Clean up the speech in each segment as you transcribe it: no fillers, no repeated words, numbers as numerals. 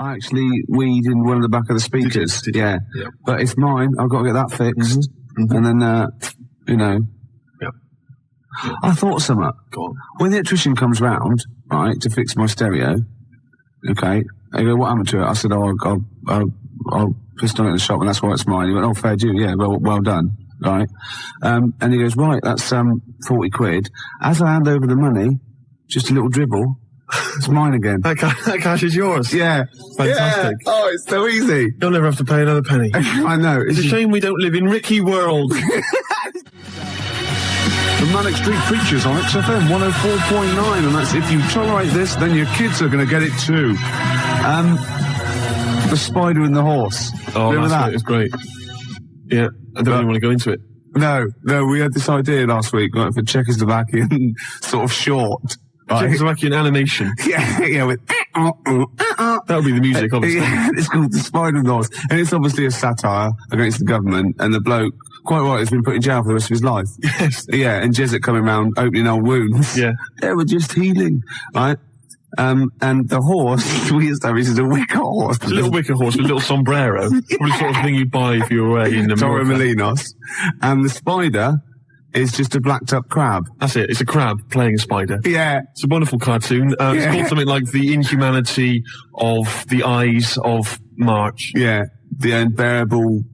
I actually weed in one of the back of the speakers. Did you? Yeah. Yeah. But it's mine. I've got to get that fixed. And then, you know. Yeah. I thought something. Go on. When the electrician comes round, right, to fix my stereo, okay, they go, what happened to it? I said, I'll pissed on it in the shop and that's why it's mine. He went, oh, fair due, yeah, well done, right? And he goes, right, that's 40 quid. As I hand over the money, just a little dribble, it's mine again. That cash is yours. Yeah. Fantastic. Yeah. Oh, it's so easy. You'll never have to pay another penny. I know. It's a shame we don't live in Ricky world. The Manic Street Preachers on XFM 104.9, and that's if you tolerate this, then your kids are going to get it too. The Spider and the Horse. Oh, remember that? It's great. Yeah, I don't really want to go into it. No, we had this idea last week, like, for Czechoslovakian sort of short. Right? Czechoslovakian animation. Yeah, with... That would be the music, obviously. Yeah, it's called The Spider and the Horse, and it's obviously a satire against the government, and the bloke, quite right, has been put in jail for the rest of his life. Yes. Yeah, and Jesuit coming around opening old wounds. Yeah. Yeah, we're just healing, right? And the horse, we established, is a wicker horse. It's a little wicker horse with a little sombrero. Probably the sort of thing you'd buy if you were away in Torre America. Molinos. And the spider is just a blacked up crab. That's it. It's a crab playing a spider. Yeah. It's a wonderful cartoon. It's called something like The Inhumanity of the Eyes of March. Yeah. The unbearable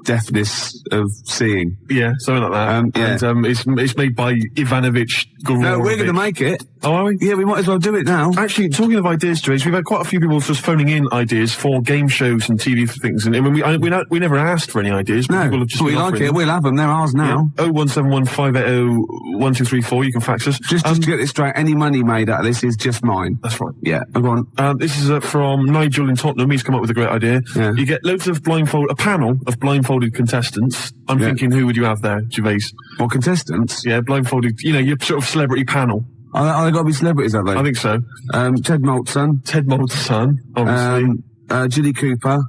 deafness of seeing. Yeah, something like that. Yeah. And it's made by Ivanovich Gororovich. No, we're going to make it. Oh, are we? Yeah, we might as well do it now. Actually, talking of ideas, Gervais, we've had quite a few people just phoning in ideas for game shows and TV things, and we never asked for any ideas. No, people have just but we like it. We'll have them. They're ours now. Yeah. 0171 580 1234. You can fax us. Just to get this straight, any money made out of this is just mine. That's right. Yeah, go on. This is from Nigel in Tottenham. He's come up with a great idea. Yeah. You get loads of a panel of blindfolded contestants. I'm thinking, who would you have there, Gervais? What, contestants? Yeah, blindfolded. You know, your sort of celebrity panel. Are they got to be celebrities, have they? I think so. Ted Malt's son. Ted Malt's son, obviously. Jilly Cooper.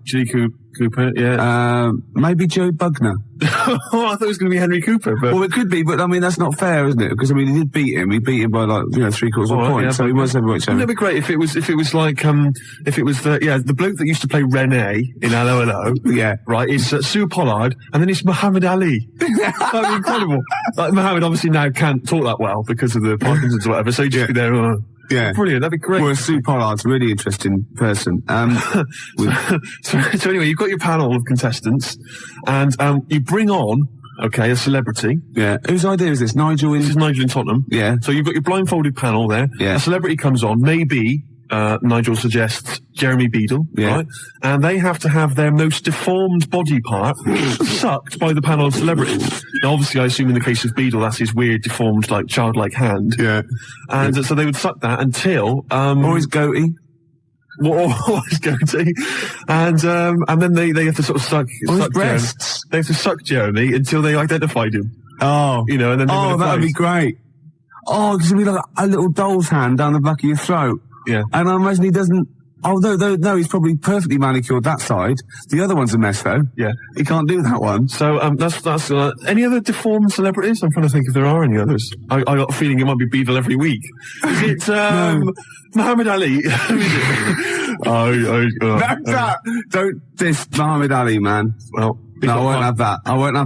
Cooper, yeah. Maybe Joe Bugner. Oh, I thought it was going to be Henry Cooper. But... Well, it could be, but I mean, that's not fair, isn't it? Because, I mean, he did beat him. He beat him by, like, 3/4 of a point, yeah, so he was heavyweight champion. Wouldn't it be great if it was the bloke that used to play Rene in Hello Hello? Yeah. Right, is Sue Pollard, and then it's Muhammad Ali. That'd be incredible. Like, Muhammad obviously now can't talk that well because of the Parkinson's or whatever, so he'd just be there, yeah. Brilliant, that'd be great. Well, Sue Pollard's a really interesting person. So anyway, you've got your panel of contestants, and you bring on, a celebrity. Yeah. Whose idea is this? This is Nigel in Tottenham. Yeah. So you've got your blindfolded panel there. Yeah. A celebrity comes on, maybe, Nigel suggests Jeremy Beadle, yeah. Right? And they have to have their most deformed body part sucked by the panel of celebrities. Now, obviously, I assume in the case of Beadle, that's his weird, deformed, like, childlike hand. Yeah. And so they would suck that until... or his goatee. Or his goatee. And then they have to sort of suck his breasts. They have to suck Jeremy until they identified him. Oh. You know, and then... Oh, that would be great. Oh, because it'd be like a little doll's hand down the back of your throat. Yeah. And I imagine he doesn't... Oh, no, he's probably perfectly manicured that side. The other one's a mess, though. Yeah. He can't do that one. So, that's any other deformed celebrities? I'm trying to think if there are any others. I got a feeling it might be Beadle every week. Is it, Muhammad Ali? Don't diss Muhammad Ali, man. Well, no, I won't have that. I won't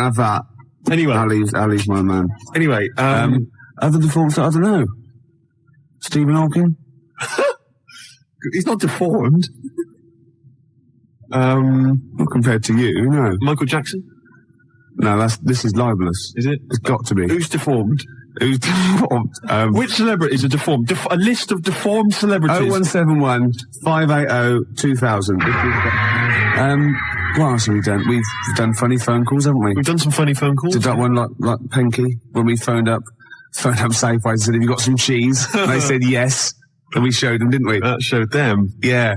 have that. Anyway. Ali's my man. Anyway, other deformed, I don't know. Stephen Hawking? He's not deformed. Not compared to you, no. Michael Jackson? No, this is libelous. Is it? It's got to be. Who's deformed? Who's deformed? Which celebrities are deformed? A list of deformed celebrities. 0171 580 2000. What else have we done? We've done funny phone calls, haven't we? We've done some funny phone calls. Did that one like Penky when we phoned up Safeway and said, have you got some cheese? And they said yes. And we showed them, didn't we? That showed them. Yeah.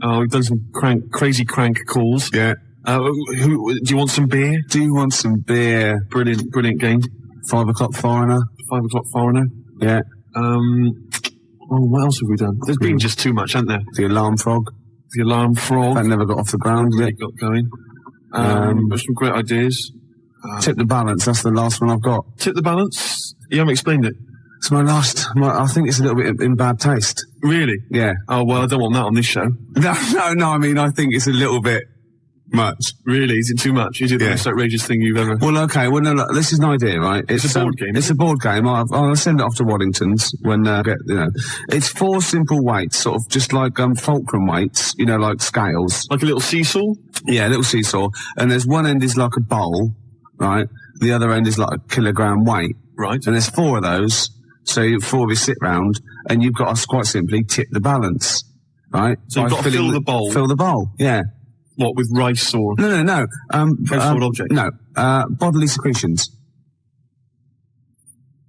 Oh, we've done some crazy crank calls. Yeah. Do you want some beer? Do you want some beer? Brilliant game. 5 o'clock foreigner. 5 o'clock foreigner. Yeah. What else have we done? There's been just too much, hasn't there? The alarm frog. The alarm frog. That never got off the ground yet. Got going. There's some great ideas. Tip the balance. That's the last one I've got. Tip the balance? You haven't explained it. It's my last. I think it's a little bit in bad taste. Really? Yeah. Oh, well, I don't want that on this show. No. I mean, I think it's a little bit much. Really? Is it too much? Is it the most outrageous thing you've ever... Well, okay. Well, no, look, this is an idea, right? It's a board game. It's a board game. I'll send it off to Waddington's when, it's 4 simple weights, sort of just like, fulcrum weights, like scales. Like a little seesaw? Yeah, a little seesaw. And there's one end is like a bowl, right? The other end is like a kilogram weight. Right. And there's 4 of those. So 4 of you sit round, and you've got to quite simply tip the balance, right? So you've got to fill the bowl. Fill the bowl, yeah. What, with rice or... No. Household object? No, bodily secretions.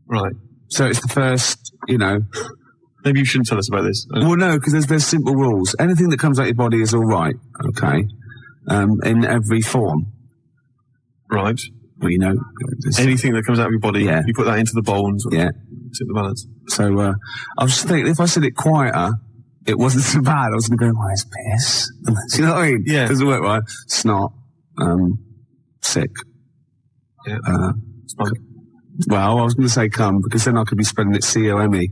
Right. So it's the first, Maybe you shouldn't tell us about this. Well, no, because there's simple rules. Anything that comes out your body is all right, okay, in every form. Right. Well, anything that comes out of your body, yeah. You put that into the bowl and yeah. tip the balance. So, I was just thinking, if I said it quieter, it wasn't so bad. I was going to go, why is piss? Do you know what I mean? Yeah. Doesn't work right. Snot, sick. Yeah. Well, I was going to say cum, because then I could be spelling it C-O-M-E.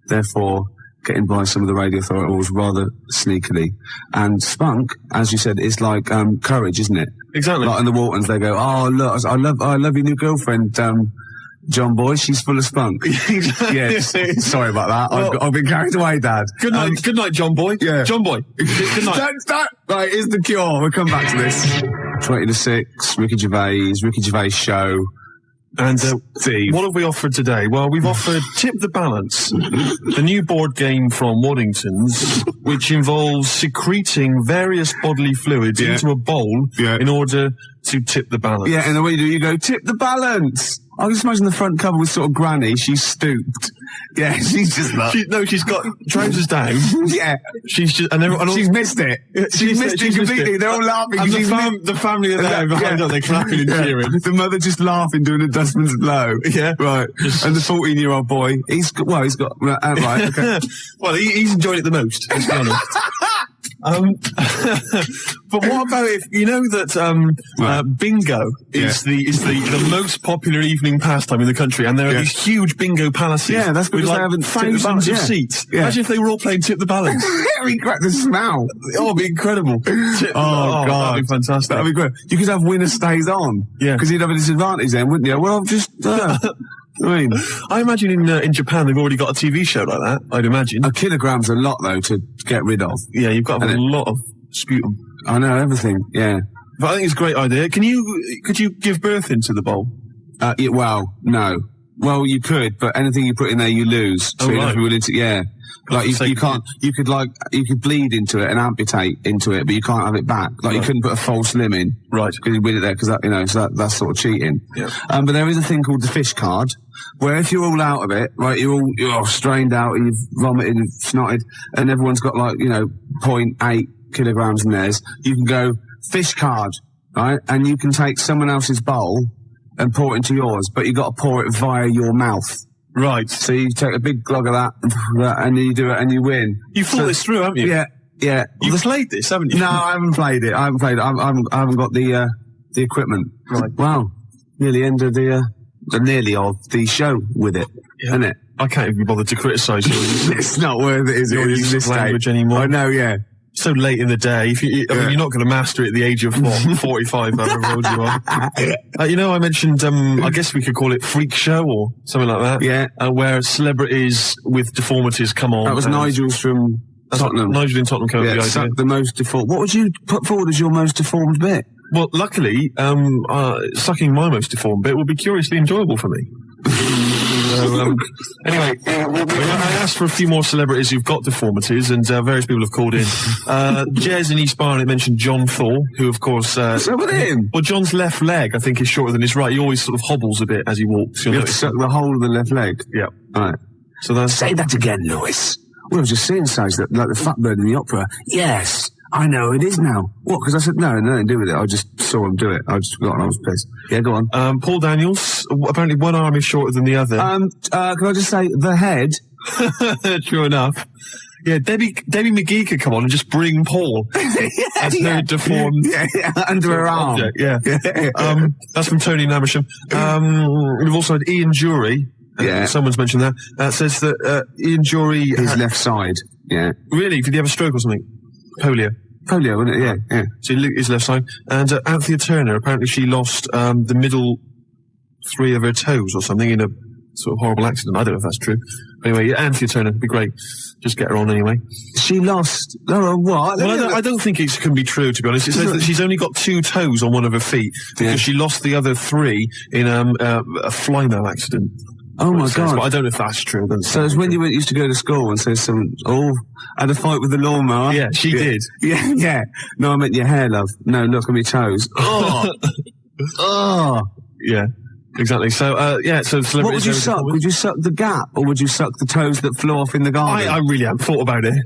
Therefore, getting by some of the radio authorities rather sneakily. And spunk, as you said, is like courage, isn't it? Exactly. Like in the Waltons, they go, oh, look, I love your new girlfriend, John Boy, she's full of spunk. Yeah, sorry about that. Well, I've been carried away, Dad. Good night, John Boy. Yeah. John Boy. Good night. Don't. Right, here's the cure. We'll come back to this. 20 to 6, Ricky Gervais show. And Steve. What have we offered today? Well, we've offered Tip the Balance, the new board game from Waddington's, which involves secreting various bodily fluids into a bowl in order to tip the balance. Yeah, and the way you do, you go, tip the balance. I just imagine the front cover with sort of Granny. She's stooped. Yeah, she's just like... She's got trousers down. Yeah. She's just... she's missed it. She's missed it completely. They're all laughing. And the family are there behind her. They're clapping and cheering. The mother just laughing, doing a dustman's blow. Yeah. Right. And the 14-year-old boy, he's got... Right, okay. Well, he's enjoyed it the most, let's be honest. But what about if you know that bingo is the most popular evening pastime in the country, and there are these huge bingo palaces. Yeah, that's because with they haven't thousands of seats. Yeah. Imagine if they were all playing Tip the Balance. Very great. The smell. Oh, it'd be incredible. God, that'd be fantastic. That'd be great. You could have winner stays on. Yeah, because you'd have a disadvantage then, wouldn't you? Well, I've just. I imagine in Japan they've already got a TV show like that. I'd imagine. A kilogram's a lot though to get rid of. Yeah, you've got to have a lot of sputum. I know everything. Yeah, but I think it's a great idea. Could you give birth into the bowl? Well, no. Well, you could, but anything you put in there, you lose. So you have to be willing to. Yeah. Like you can't. You could bleed into it and amputate into it, but you can't have it back. Like you couldn't put a false limb in, right? Because you win it there, because so that's sort of cheating. Yeah. But there is a thing called the fish card, where if you're all out of it, right, you're all strained out, and you've vomited and snotted, and everyone's got 0.8 kilograms in theirs. You can go fish card, right, and you can take someone else's bowl and pour it into yours, but you got to pour it via your mouth. Right. So you take a big glug of that, and you do it, and you win. You thought this through, haven't you? Yeah. You've played this, haven't you? No, I haven't played it. I haven't got the equipment. Right. Wow. Nearly end of nearly of the show with it, isn't it? I can't even be bothered to criticise you. It's not worth it, is it? Your use of language anymore. I know, yeah. So late in the day. I mean, you're not going to master it at the age of 45, however old you are. I mentioned, I guess we could call it Freak Show or something like that. Yeah. Where celebrities with deformities come on. That was Nigel's from Tottenham. Nigel in Tottenham came up with the idea. The most deformed. What would you put forward as your most deformed bit? Well, luckily, sucking my most deformed bit will be curiously enjoyable for me. Anyway, I asked for a few more celebrities who've got deformities, and various people have called in. Jez in East Barnet mentioned John Thor, who, of course... What's up with him? Well, John's left leg, I think, is shorter than his right. He always sort of hobbles a bit as he walks. You have to suck the whole of the left leg? Yeah. All right. So that's... Say that again, Lewis. Well, I was just saying, like the fat bird in the opera. Yes. I know it is now. What? Because I said no, nothing to do with it. I just saw him do it. I just forgot and I was pissed. Yeah, go on. Paul Daniels. Apparently one arm is shorter than the other. Can I just say the head? True enough. Yeah, Debbie McGee could come on and just bring Paul as her deformed under her arm. Object, yeah. That's from Tony Namersham. We've also had Ian Jury. Yeah. Someone's mentioned that. Says that Ian Jury... His left side. Yeah. Really? Did he have a stroke or something? Polio, wasn't it? Yeah, yeah. So his left side. And Anthea Turner, apparently she lost the middle 3 of her toes or something in a sort of horrible accident. I don't know if that's true. Anyway, yeah, Anthea Turner would be great. Just get her on anyway. She lost... Oh, what? Well, I don't think it can be true, to be honest. It says that she's only got 2 toes on one of her feet because she lost the other 3 in a fly-mail accident. Oh my God! But I don't know if that's true. So it's when you used to go to school and say had a fight with the lawnmower. Yeah, she did. Yeah, yeah. No, I meant your hair, love. No, look at me toes. Oh, oh. Yeah, exactly. So so celebrities. What would you suck? Would you suck the gap, or would you suck the toes that flew off in the garden? I really haven't thought about it.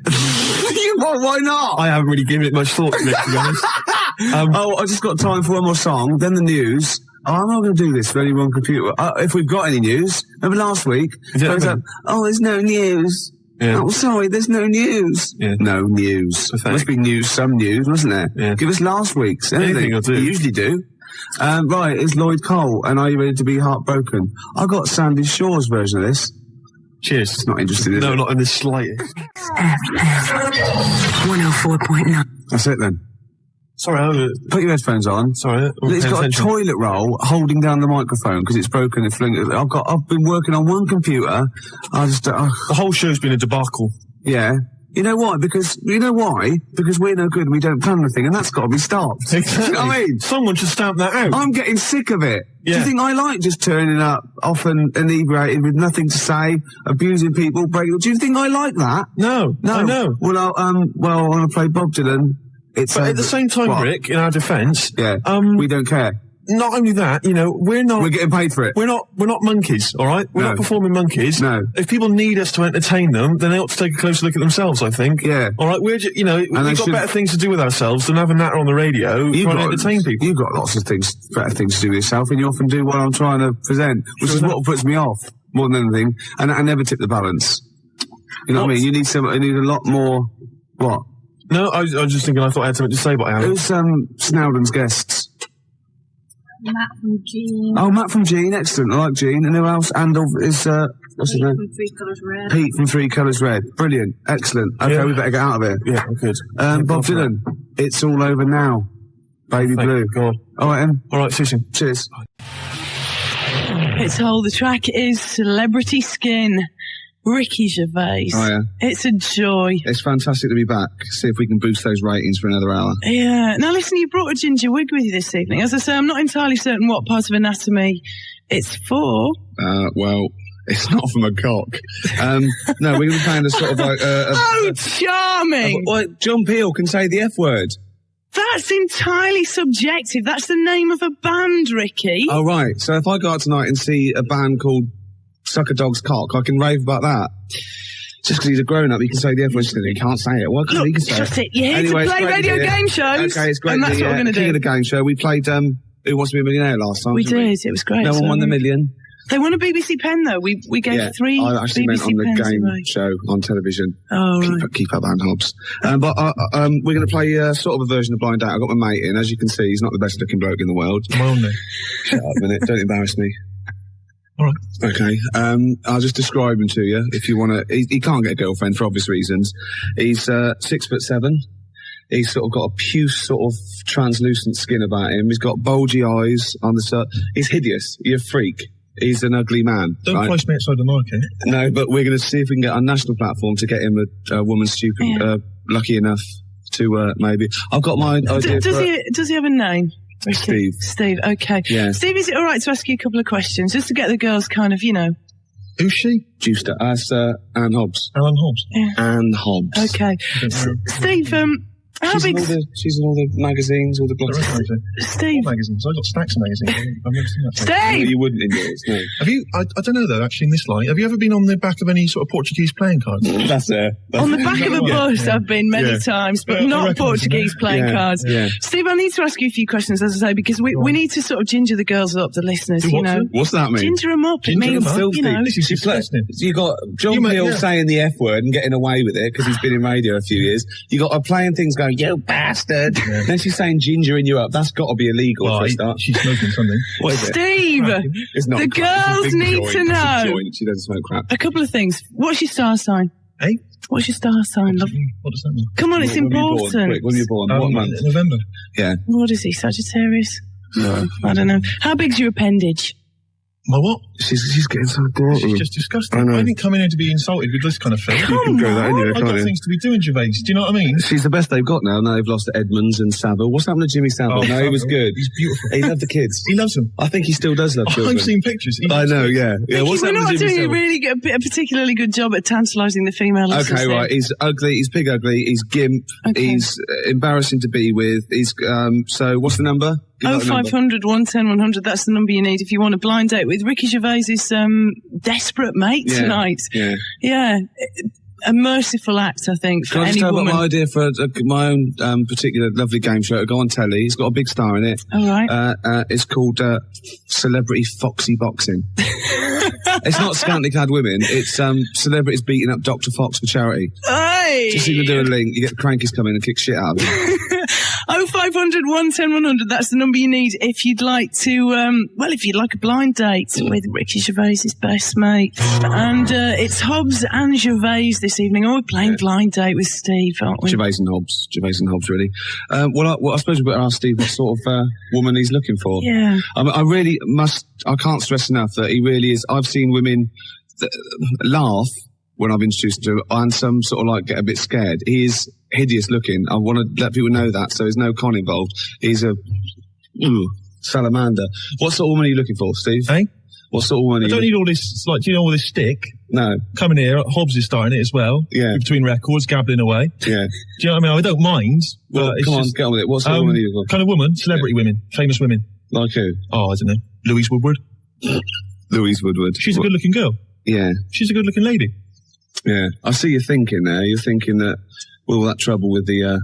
Why not? I haven't really given it much thought to it, to be honest. I just got time for one more song, then the news. Oh, I'm not going to do this for any one computer. If we've got any news. Remember last week? There's no news. Yeah. Oh, sorry, there's no news. Yeah. No news. Must be news, some news, wasn't there? Yeah. Give us last week's. Anything will do. You usually do. Right, it's Lloyd Cole, and Are You Ready to Be Heartbroken? I got Sandy Shaw's version of this. Cheers. It's not interesting, is it? No, not in the slightest. 104.9. That's it then. Sorry, put your headphones on. Sorry, it's got a toilet roll holding down the microphone because it's broken and fling. I've been working on one computer. The whole show's been a debacle. Yeah. You know why? Because we're no good and we don't plan anything, and that's got to be stopped. Exactly. You know what I mean? Someone should stamp that out. I'm getting sick of it. Yeah. Do you think I like just turning up often inebriated with nothing to say, abusing people, breaking? Do you think I like that? No. I know. Well, I want to play Bob Dylan. But at the same time, Rick, in our defence, we don't care. Not only that, we're getting paid for it. We're not monkeys, all right? We're not performing monkeys. No. If people need us to entertain them, then they ought to take a closer look at themselves, I think. Yeah. All right, we've got better things to do with ourselves than have a natter on the radio trying to entertain people. You've got lots of better things to do with yourself, and you often do what I'm trying to present, which is what puts me off more than anything. And I never tip the balance. You know what I mean? You need a lot more. What? No, I was just thinking. I thought I had something to say, but I haven't. Who's Snowden's guests? Matt from Gene. Oh, Matt from Gene, excellent. I like Gene. And who else? And is what's his name? From 3 Colours Red. Pete from 3 Colours Red. Brilliant, excellent. Okay, we better get out of here. Yeah, good. Bob Dylan, It's All Over Now. Baby Blue. God. All right, Em. All right, see you soon. Cheers. It's all. The track is Celebrity Skin. Ricky Gervais. Oh, yeah. It's a joy. It's fantastic to be back. See if we can boost those ratings for another hour. Yeah. Now listen, you brought a ginger wig with you this evening. As I say, I'm not entirely certain what part of anatomy it's for. Well, it's not from a cock. No, we're going to be playing a sort of like... oh, charming! John Peel can say the F word. That's entirely subjective. That's the name of a band, Ricky. Oh, right. So if I go out tonight and see a band called Suck a Dog's Cock, I can rave about that. Just because he's a grown-up, he can say the F word. He can't say it. Why can't he say it? You're here to play radio game shows. Okay, it's great. And that's what we're going to do. The game show. We played Who Wants to Be a Millionaire last time. We did. It was great. No one won the million. They won a BBC pen, though. We gave 3 I actually BBC meant on the pens game away. show on television. Oh, right. Keep up, Ann Hobbs. But we're going to play sort of a version of Blind Date. I've got my mate in. As you can see, he's not the best looking bloke in the world. My own name. Shut up a minute. Don't embarrass me. All right. Okay. I'll just describe him to you if you want to. He can't get a girlfriend for obvious reasons. He's 6'7". He's sort of got a puce sort of translucent skin about him. He's got bulgy eyes on the side. He's hideous. He's a freak. He's an ugly man. Don't place me outside the market. No, but we're going to see if we can get on national platform to get him a woman stupid, lucky enough to maybe. I've got my idea. Does he have a name? Steve. Steve, okay. Yeah. Steve, is it all right to ask you a couple of questions, just to get the girls kind of, Who's she? Juicer. Ann Hobbs. Alan Hobbs. Yeah. Ann Hobbs. Okay. Steve, how she's big... She's in all the magazines, all the blogs. Steve. All magazines. I've got stacks of magazines. I've never seen that. Steve! No, you wouldn't in yours, no. Have you, I don't know though, actually in this light, have you ever been on the back of any sort of Portuguese playing cards? That's it. On the back of a bus, I've been many times, but not Portuguese playing cards. Yeah. Steve, I need to ask you a few questions, as I say, because we need to sort of ginger the girls up, the listeners, What's that mean? Ginger them up. Ginger it means, them up? This is disgusting. You got John Peel saying the F word and getting away with it because he's been in radio a few years. You got playing things go going, you bastard. Then she's saying gingering you up. That's got to be illegal for a start. She's smoking something. What is it? Steve, It's not the crap. girls It's a big need joint. to It's a know joint. She doesn't smoke crap. a couple of things. What's your star sign? Eh? What's your star sign, love? What does that mean? Come on, it's When were you born? important. Quick, when were you born? What month? November. Yeah. What is he, Sagittarius? No, I don't know. How big's your appendage? My what? She's getting so dirty. She's just disgusting. I know. I didn't come in here to be insulted with this kind of thing. You can go that anyway, I've can't got you? things to be doing, Gervais. Do you know what I mean? She's the best they've got now. Now they've lost to Edmonds and Savile. What's happened to Jimmy Savile? No, he was good. He's beautiful. He loved the kids. He loves them. I think he still does love children. I've seen pictures. I know, yeah. Vicky, What's we're happened not to Jimmy doing a Savile? really good, a particularly good job at tantalising the female listeners. Okay, right. He's ugly. He's pig ugly. He's gimp. Okay. He's embarrassing to be with. He's so. What's the number? Give out the number. 0500 110 100. That's the number you need if you want a blind date with Ricky Gervais's desperate mate Yeah, tonight. Yeah. Yeah. A merciful act, I think, for Can I just any tell about woman. my idea for my own particular lovely game show? It'll go on telly. It's got a big star in it. All right. It's called Celebrity Foxy Boxing. It's not scantily clad women. It's celebrities beating up Dr. Fox for charity. Hey! Just even do a link. You get the crankies come in and kick shit out of them. 0500 110 100. That's the number you need if you'd like to, if you'd like a blind date with Ricky Gervais's best mate. And it's Hobbs and Gervais this evening. Oh, we're playing blind date with Steve, aren't we? Gervais and Hobbs, really. I suppose we've got to ask Steve what sort of woman he's looking for. Yeah. I can't stress enough that he really is. I've seen women laugh when I've introduced him to him, and some sort of like get a bit scared. He is hideous looking. I want to let people know that, so there's no con involved. He's a salamander. What sort of woman are you looking for, Steve? Eh? What sort of woman? I don't need all this, do you know all this stick? No. Coming here, Hobbs is starting it as well. Yeah. Between records, gabbling away. Yeah. Do you know what I mean? I don't mind. Well, but it's come on, just, get on with it. What sort of woman are you looking for? kind of woman, celebrity women, famous women. Like who? Oh, I don't know. Louise Woodward. Louise Woodward. She's a good-looking girl. Yeah. She's a good-looking lady. Yeah. I see you thinking there. You're thinking that with all that trouble with the,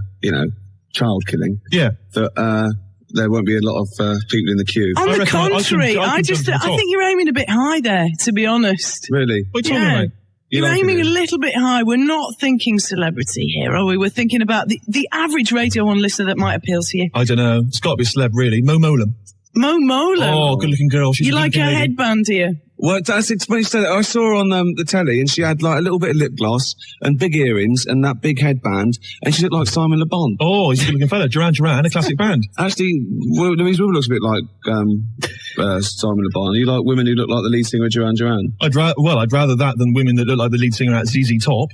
child killing, Yeah. that there won't be a lot of people in the queue. On the reckon I contrary, can I jump to the think top. you're aiming a bit high there, to be honest. Really? What are you Yeah. talking about? You're like aiming it? a little bit high. We're not thinking celebrity here, are we? We're thinking about the average Radio 1 listener that might appeal to you. I don't know. It's got to be a celeb, really. Mo Molam. Mo Molam. Oh, good-looking girl. She's You a like her good-looking lady. headband, do you? Well, it's funny you said that. I saw her on the telly, and she had like a little bit of lip gloss and big earrings and that big headband, and she looked like Simon Le Bon. Oh, he's a good-looking fella. Duran, a classic band. Actually, Louise Woodward looks a bit like Simon Le Bon. You like women who look like the lead singer of Duran? I'd rather that than women that look like the lead singer at ZZ Top.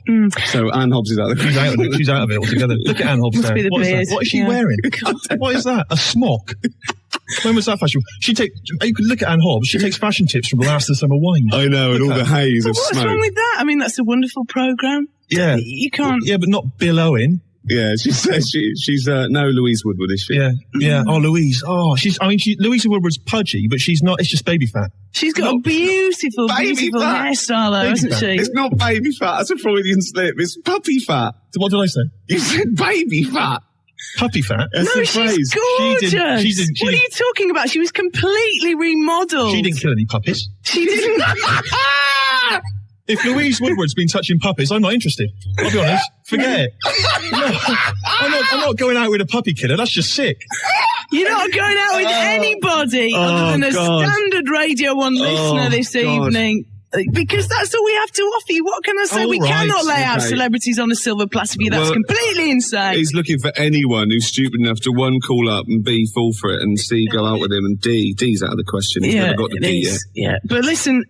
So Anne Hobbs is out there. She's out of it. She's out of it altogether. Look at Anne Hobbs Must there. be the What is beard. that? What is she Yeah. wearing? What is that? A smock? When was that fashion? You could look at Anne Hobbs. She takes fashion tips from the last of the summer wine. I know, and all the haze of What's smoke. wrong with that? I mean, that's a wonderful programme. Yeah. You can't... Yeah, but not Bill Owen. Yeah, she says she's no Louise Woodward, is she? Yeah, yeah. Oh, Louise. Oh, Louise Woodward's pudgy, but she's not. It's just baby fat. She's got a beautiful, baby beautiful fat. hairstyle, though, Baby hasn't fat. she? It's not baby fat. That's a Freudian slip. It's puppy fat. What did I say? You said baby fat. Puppy fat. That's No, the she's phrase. gorgeous. She didn't- What are you talking about? She was completely remodelled. She didn't kill any puppies. She didn't. If Louise Woodward's been touching puppies, I'm not interested. I'll be honest. Forget it. No, I'm not going out with a puppy killer. That's just sick. You're not going out with anybody other than a God. standard Radio 1 listener this God. evening. Because that's all we have to offer you. What can I say? All We right, cannot lay out okay. celebrities on a silver platter for you. That's Well, completely insane. He's looking for anyone who's stupid enough to one, call up, and B, fall for it, and C, go out with him, and D's out of the question. He's never got the it D is. Yeah. But listen,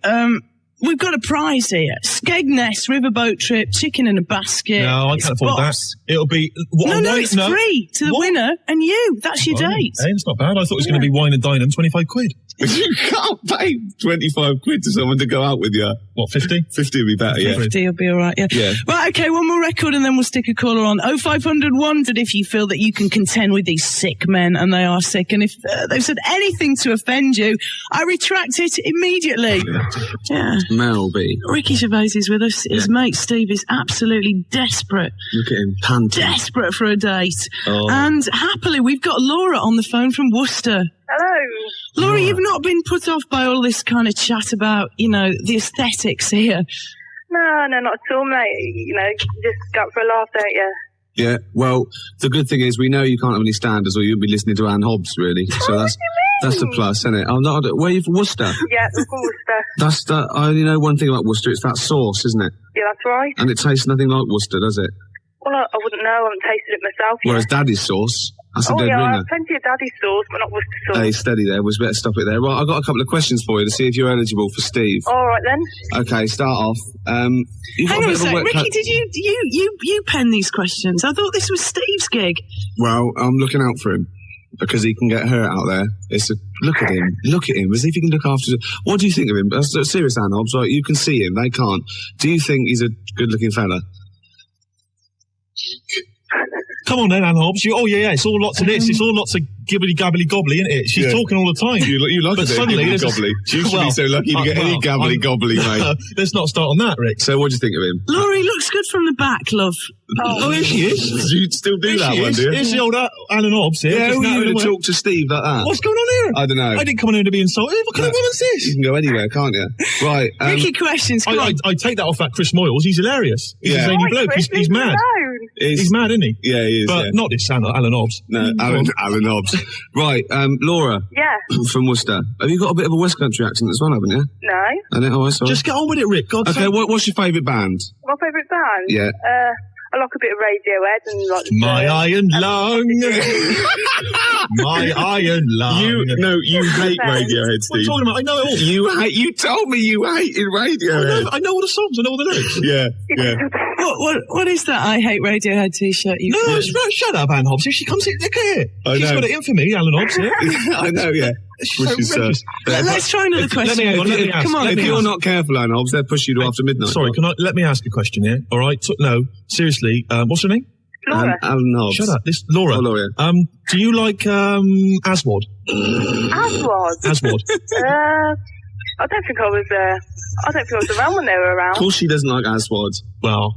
we've got a prize here. Skegness riverboat trip, chicken in a basket. No, I It's can't afford that. boss. It'll be... No, it's free to the What? winner and you. That's your date. Hey, it's not bad. I thought it was going to be wine and dine them, 25 quid. You can't pay 25 quid to someone to go out with you. What, 50? 50 would be better, yeah. 50 will be all right, yeah. Yeah. Right, okay, one more record and then we'll stick a caller on. 0500 100 if you feel that you can contend with these sick men, and they are sick. And if they've said anything to offend you, I retract it immediately. Yeah. Mel B. Ricky Gervais is with us. His mate Steve is absolutely desperate. Look at him panting. Desperate for a date. Oh. And happily, we've got Laura on the phone from Worcester. Hello. Laura, you've not been put off by all this kind of chat about, the aesthetics here. No, not at all, mate. Just go out for a laugh, don't you? Yeah, well, the good thing is we know you can't have any standards or you'll be listening to Anne Hobbs, really. So that's a plus, isn't it? I'm not, where are you from, Worcester? Yeah, we're from Worcester. I only know one thing about Worcester, it's that sauce, isn't it? Yeah, that's right. And it tastes nothing like Worcester, does it? Well, I wouldn't know. I haven't tasted it myself yet. Whereas Daddy's sauce, that's a dead I ringer. have plenty of Daddy's sauce, but not Worcester sauce. Hey, steady there. We better stop it there. Right, I've got a couple of questions for you to see if you're eligible for Steve. All right, then. Okay, start off. You've got Hang on a bit of sec, wet Ricky, did you pen these questions? I thought this was Steve's gig. Well, I'm looking out for him because he can get hurt out there. Look at him, as if he can look after. What do you think of him? That's serious, Anne Hobbs. Like, you can see him, they can't. Do you think he's a good-looking fella? Come on then, Anne Hobbs. It's all lots of this. It's all lots of gibbly-gabbly-gobbly, isn't it? She's talking all the time. You like but it, suddenly, gibbly-gobbly. You should be so lucky to get any gabbly-gobbly, mate. Let's not start on that, Rick. So what do you think of him? Laurie looks good from the back, love. Oh, here she is. Do you still do that one, do you? Here's the old Alan Hobbs here. Yeah, who are you going to talk to Steve like that? What's going on here? I don't know. I didn't come in here to be insulted. What kind of woman's this? You can go anywhere, can't you? Right. Ricky, questions, come on. I take that off that Chris Moyles. He's hilarious. He's a zany bloke. He's mad. He's mad, isn't he? Yeah, he is. But not this Alan Hobbs. No, Alan Hobbs. Right, Laura. Yeah. From Worcester. Have you got a bit of a West Country accent as well, haven't you? No. Sorry. Just get on with it, Rick. God's sake. What's your favourite band? My favourite band? Yeah. I like a bit of Radiohead and like... My Iron Lung. My Iron Lung. You hate Radiohead, Steve. What are you talking about? I know it all. You told me you hated Radiohead. I know all the songs. I know all the lyrics. Yeah. What is that I hate Radiohead t-shirt you No, shut up, Anne Hobbs. If she comes in, look at here. She's got it in for me, Alan Hobbs. Yeah. I know, yeah. Which is, let's try another question. Let me ask. Come on, if you're not careful, Anne Hobbs, they'll push you to after midnight. Sorry, let me ask a question here? All right? No, seriously. What's her name? Laura. Alan Hobbs. Shut up. This Laura. Oh, Laura. Do you like Aswad? Aswad? I don't think I was around when they were around. Of course she doesn't like Aswad. Well,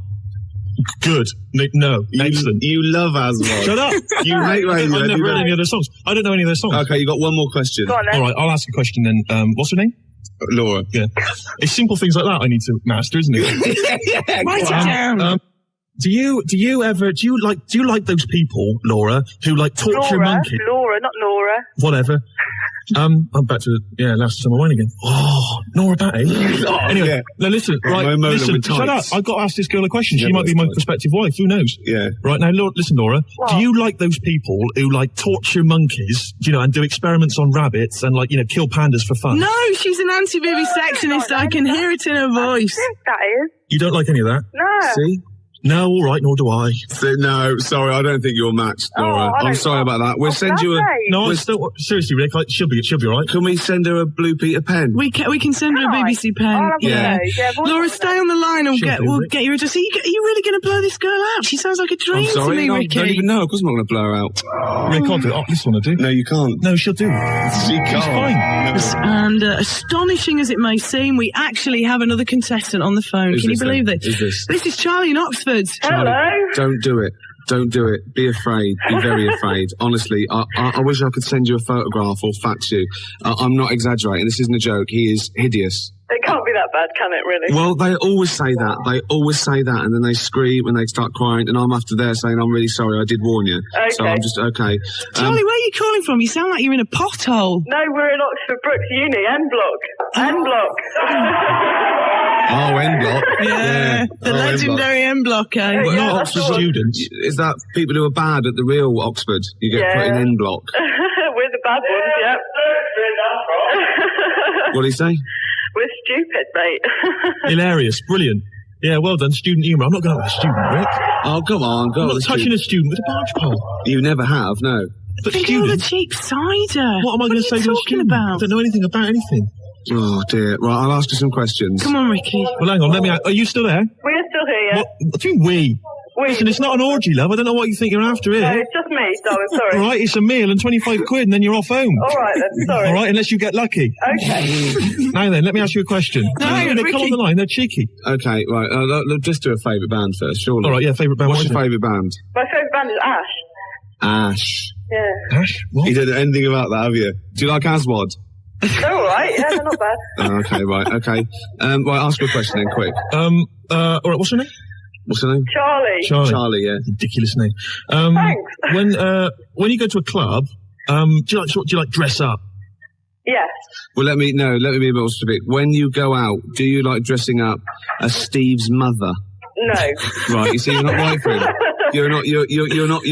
good. No, excellent. You love Aswad. Shut up. You hate Radiohead. I've never heard any of their songs. I don't know any of their songs. Okay, you got one more question. Go on, then. All right, I'll ask a question then. What's her name? Laura. Yeah. It's simple things like that I need to master, isn't it? Write it down. Do you like those people, Laura, who like torture monkeys? Laura, not Nora. Whatever. I'm back to last summer wine again. Oh, Nora Batty. Anyway, yeah. now listen, shut up. I've got to ask this girl a question. She might be my prospective wife. Who knows? Yeah. Right now, listen, Laura. What? Do you like those people who like torture monkeys, and do experiments on rabbits and kill pandas for fun? No, she's an anti-vivisectionist. I can hear it in her voice. That is. You don't like any of that? No. See? No, all right, nor do I. No, sorry, I don't think you're matched, Laura. I'm sorry about that. We'll send you a... No, seriously, Rick, she'll be all right. Can we send her a Blue Peter pen? We can send her a BBC pen. Yeah. Laura, stay on the line and we'll get your address. Are you really going to blow this girl out? She sounds like a dream to me, Ricky. I don't even know. Of course I'm not going to blow her out. Rick, I'll do it. Oh, this one I do. No, you can't. No, she'll do. She can't. It's fine. No. And astonishing as it may seem, we actually have another contestant on the phone. Can you believe this? Who's this? This is Charlie in Oxford. Hello. Don't do it. Don't do it. Be afraid. Be very afraid. Honestly, I wish I could send you a photograph or fax you. I'm not exaggerating. This isn't a joke. He is hideous. It can't be that bad, can it, really? Well, they always say that. They always say that, and then they scream and they start crying, and I'm after there saying, I'm really sorry, I did warn you. Okay. So I'm just, okay. Charlie, where are you calling from? You sound like you're in a pothole. No, we're in Oxford Brookes Uni, N Block. N Block. Oh, N Block. Yeah, the legendary N Block, eh? Well, Yeah, not that's Oxford the one. students. Is that people who are bad at the real Oxford? You get put in N Block. We're the bad ones, yep. What do you say? We're stupid, mate. Hilarious. Brilliant. Yeah, well done. Student humour. I'm not going to have a student, Rick. Oh, come on, go I'm on. not touching a student with a barge pole. You never have, no. But Think of all the students... cheap cider. What am I going to say to a student? I don't know anything about anything. Oh, dear. Right, I'll ask you some questions. Come on, Ricky. Well, hang on. Let me... Are you still there? We're still here, yeah. What do you mean we? Listen, it's not an orgy, love. I don't know what you think you're after here. No, it's just me, darling, sorry. All right, it's a meal and 25 quid and then you're off home. All right, then, sorry. All right, unless you get lucky. Okay. Now then, let me ask you a question. No, hang on, they come on the line, they're cheeky. Okay, right. Just do a favourite band first, surely. All right, yeah, favourite band. What's your favourite band? My favourite band is Ash. Ash. Yeah. Ash? What? You don't know anything about that, have you? Do you like Aswad? They're all right, yeah, they're not bad. Oh, okay, right, okay. Right, ask you a question then, quick. All right, what's your name? What's her name? Charlie. Charlie, yeah. Ridiculous name. Thanks. When you go to a club, do you like dress up? Yes. Well, let me be a bit more specific. When you go out, do you like dressing up as Steve's mother? No. Right, you see, you're not right for him. You're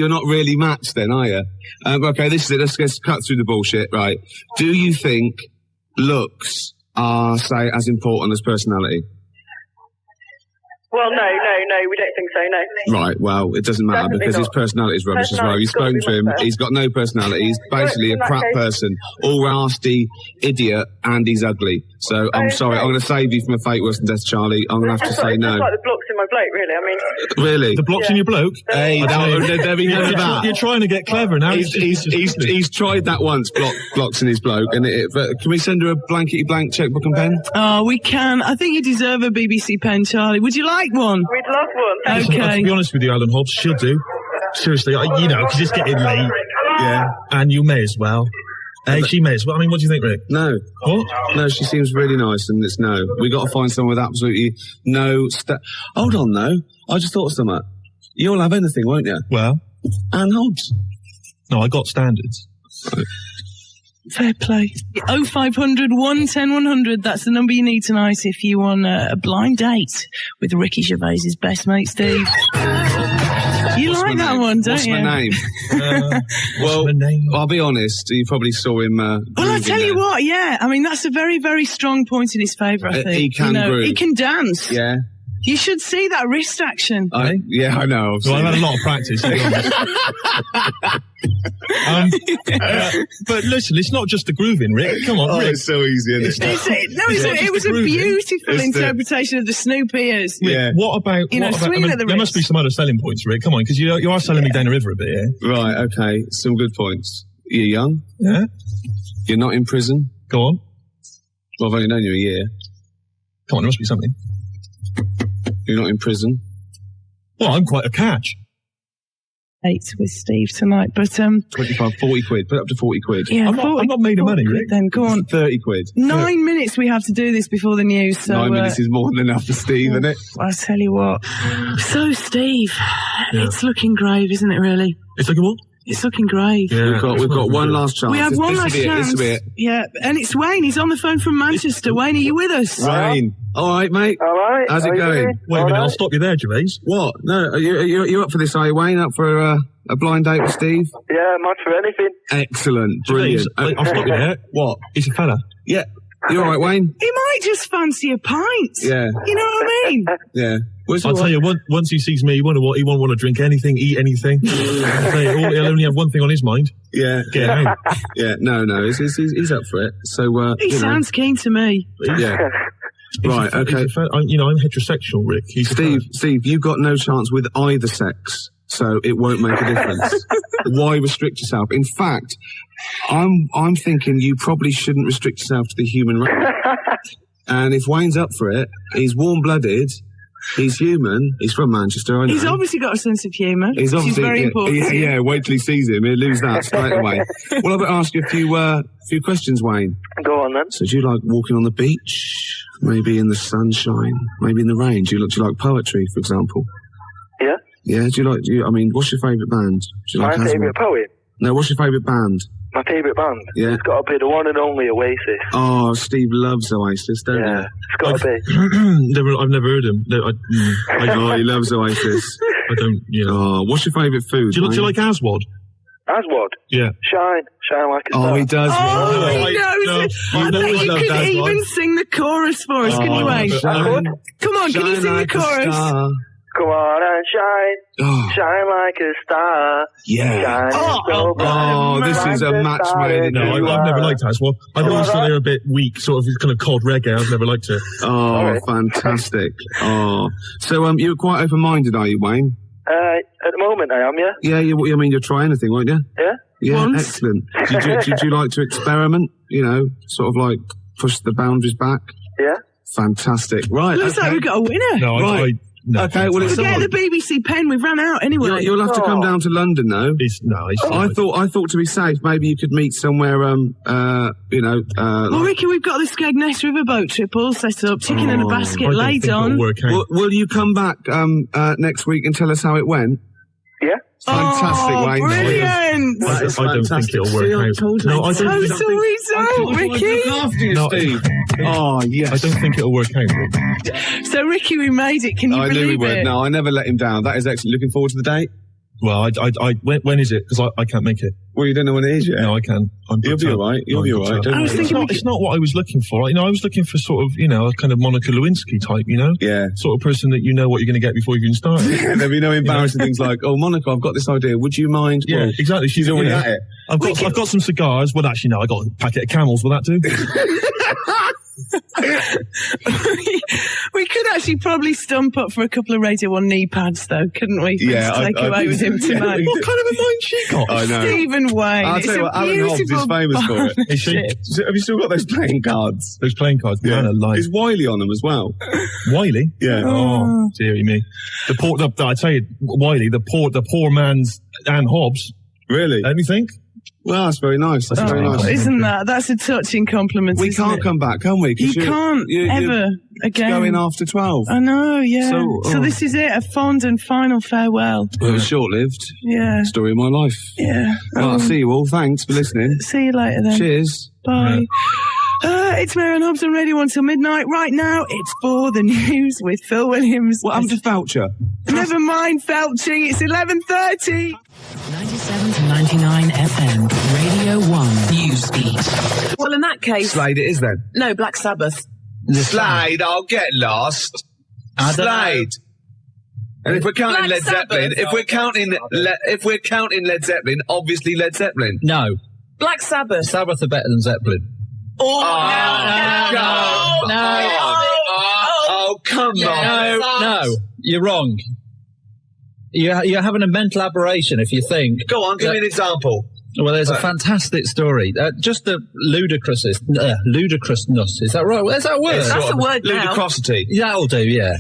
not really matched then, are you? Okay, this is it. Let's cut through the bullshit, right? Do you think looks are, say, as important as personality? Well, no, we don't think so, no. Right, well, it doesn't matter Definitely because his not. personality is rubbish as well. You've spoken to him, he's got no personality, he's basically a in that crap case- person, all nasty, idiot, and he's ugly. So, I'm sorry, I'm going to save you from a fate worse than death, Charlie. I'm going to have to say It's no. just like the blocks in my bloke, really. I mean, Really? The blocks in your bloke? Hey, there'll be none of that. You're trying to get clever now. He's tried that once, blocks in his bloke, but can we send her a blankety blank checkbook and pen? Oh, we can. I think you deserve a BBC pen, Charlie. Would you like one? we'd love one. Okay. To be honest with you, Alan Hobbs, she'll do. Seriously, because it's getting late. Yeah. And you may as well. Hey, she may as well. I mean, what do you think, Rick? No. What? No, she seems really nice, and it's no. We got to find someone with absolutely no. Hold on, though. I just thought of something. You'll have anything, won't you? Well, Anne Hobbs. no, I got standards. Fair play. 0500 110 100. That's the number you need tonight if you want a blind date with Ricky Gervais's best mate, Steve. You like that one, don't What's you? my name? Well, my name? I'll be honest. You probably saw him. Well, I tell you what, yeah. I mean, that's a very, very strong point in his favour, I think. He can groove. He can dance. Yeah. You should see that wrist action. Yeah, I know. Well, I've had a lot of practice. But listen, it's not just the grooving, Rick. Come on, Rick. It's so easy, isn't it? It was a beautiful interpretation of the Snoop ears. Yeah. What about? swinging at the there must be wrist. some other selling points, Rick. Come on, because you are selling me down the river a bit here. Right, okay. Some good points. You're young. Yeah. You're not in prison. Go on. Well, I've only known you a year. Come on, there must be something. You're not in prison. Well, I'm quite a catch. Date with Steve tonight, but 25, 40 quid. Put up to 40 quid. yeah, I'm not made of money, 40 Rick. Then go on. 30 quid. 9 minutes we have to do this before the news. So 9 minutes is more than enough for Steve, isn't it? I'll tell you what. So, Steve, it's looking grave, isn't it? Really, It's like a what? it's looking grave. Yeah. We've got one last chance. We have one last This chance. will be it. Yeah, and it's Wayne. He's on the phone from Manchester. Wayne, are you with us? Wayne. All right, mate. All right. How's it How you going? doing? Wait a All minute, I'll right. stop you there, Gervais. What? No, are you up for this, are you, Wayne? Up for a blind date with Steve? Yeah, much for anything. Excellent. Brilliant. Gervais, I'll stop you there. What? He's a fella. Yeah. You all right, Wayne? He might just fancy a pint. Yeah. You know what I mean? Yeah. I'll tell you, once he sees me, he won't want to drink anything, eat anything. I'll tell you, he'll only have one thing on his mind. Yeah. Get out. Yeah. No. He's up for it. So, He sounds keen to me. Yeah. Right. Okay. I'm heterosexual, Rick. He's a fella. Steve, you've got no chance with either sex, so it won't make a difference. Why restrict yourself? In fact, I'm thinking you probably shouldn't restrict yourself to the human race. And if Wayne's up for it, he's warm-blooded, he's human, he's from Manchester, I know. He's obviously got a sense of humour. He's which is obviously very important. Yeah, wait till he sees him, he'll lose that straight away. Well, I've got to ask you a few questions, Wayne. Go on then. So do you like walking on the beach? Maybe in the sunshine? Maybe in the rain? Do you like poetry, for example? Yeah. Yeah, what's your favourite band? Do you My like Asthma? favourite poet. No, what's your favourite band? My favourite band. Yeah. It's got to be the one and only Oasis. Oh, Steve loves Oasis, don't Yeah. you? It's got to be. I've never heard him. Oh, he loves Oasis. I don't, Oh, what's your favourite food? Do you like Aswad? Aswad. Yeah. Shine like a star. Oh, he does. Oh, yeah. he knows it. I bet you love could that even one. sing the chorus for us, can you, Wayne? Shine, Come on, can you shine sing the like a chorus? star. Come on and shine. Oh, Shine like a star. yeah. Shine so bright. Oh, this is a Like the match star made in that No, you I've never are. liked Aswad. I've always thought they were a bit weak, sort of kind of cold reggae. I've never liked it. Oh, Alright. fantastic. Oh. So, you're quite open-minded, are you, Wayne? At the moment I am, yeah? Yeah, you'll try anything, won't you? Yeah? Yeah, Once. excellent. Did you like to experiment? Sort of like push the boundaries back? Yeah? Fantastic. Right, Looks like okay. we've got a winner. No, Right. No. Okay, well, it's Forget on. the BBC pen. We've run out anyway. You'll have to come down to London, though. I thought to be safe, maybe you could meet somewhere. Well, Ricky, we've got the Skegness Riverboat trip all set up. Chicken in a basket laid on. Will you come back next week and tell us how it went? Yeah. Fantastic, Wayne. Brilliant. That is I don't think fantastic. it'll work out. No, I don't Total result, Ricky. After you, No. Steve. Oh, yes. I don't think it'll work out. So, Ricky, we made it. Can you I believe knew we would. it? No, I never let him down. That is excellent. Looking forward to the date? Well, when is it? Because I can't make it. Well, you don't know when it is yet. No, I can. You'll be all right. You'll be all right. Don't I was worry. thinking It's not what I was looking for. I was looking for sort of, a kind of Monica Lewinsky type, Yeah. sort of person that you know what you're going to get before you even start. There'll be no embarrassing things like, oh, Monica, I've got this idea. Would you mind? Yeah, Well, exactly. she's already at it. I've got some cigars. Well, actually, no, I got a packet of Camels. Will that do? We could actually probably stump up for a couple of Radio 1 knee pads, though, couldn't we? Yeah, To take away with him tonight. What kind of a mind she got? I know. Stephen Wayne. I'll It's tell you a what, Alan Hobbs is beautiful famous for it. Is she? Have you still got those playing cards? Those playing cards. Yeah. Man alive. Is Wiley on them as well? Wiley? Yeah. Oh, dearie me. I tell you, Wiley, the poor man's Anne Hobbs. Really? Let me think. Well, that's very nice. That's very nice. Isn't that's a touching compliment? We isn't can't it? come back, can we? 'Cause You can't you're ever again. going after 12. I know, yeah. So, This is it, a fond and final farewell. Well, it was short-lived. Yeah, Story of my life. yeah. Well, I'll see you all. Thanks for listening. See you later then. Cheers. Bye. It's Mary and Hobbs on Radio 1 till midnight. Right now, it's for the news with Phil Williams. What happened to Felcher? Never mind felching, it's 11:30. 97 to 99 FM, Radio 1 Newsbeat. Well, in that case, Slade it is then. no, Black Sabbath. Slade, I'll get lost. Slade. And if we're counting Black Led Zeppelin, Sabbath. if we're counting Led Zeppelin, obviously Led Zeppelin. No. Black Sabbath. Sabbath are better than Zeppelin. Oh, come on. No. You're wrong. You're having a mental aberration if you think. Go on, give me an example. Well, there's a fantastic story. Just the ludicrousness. Is that right? Is that a word? That's a word now. Ludicrosity. That'll do, yeah.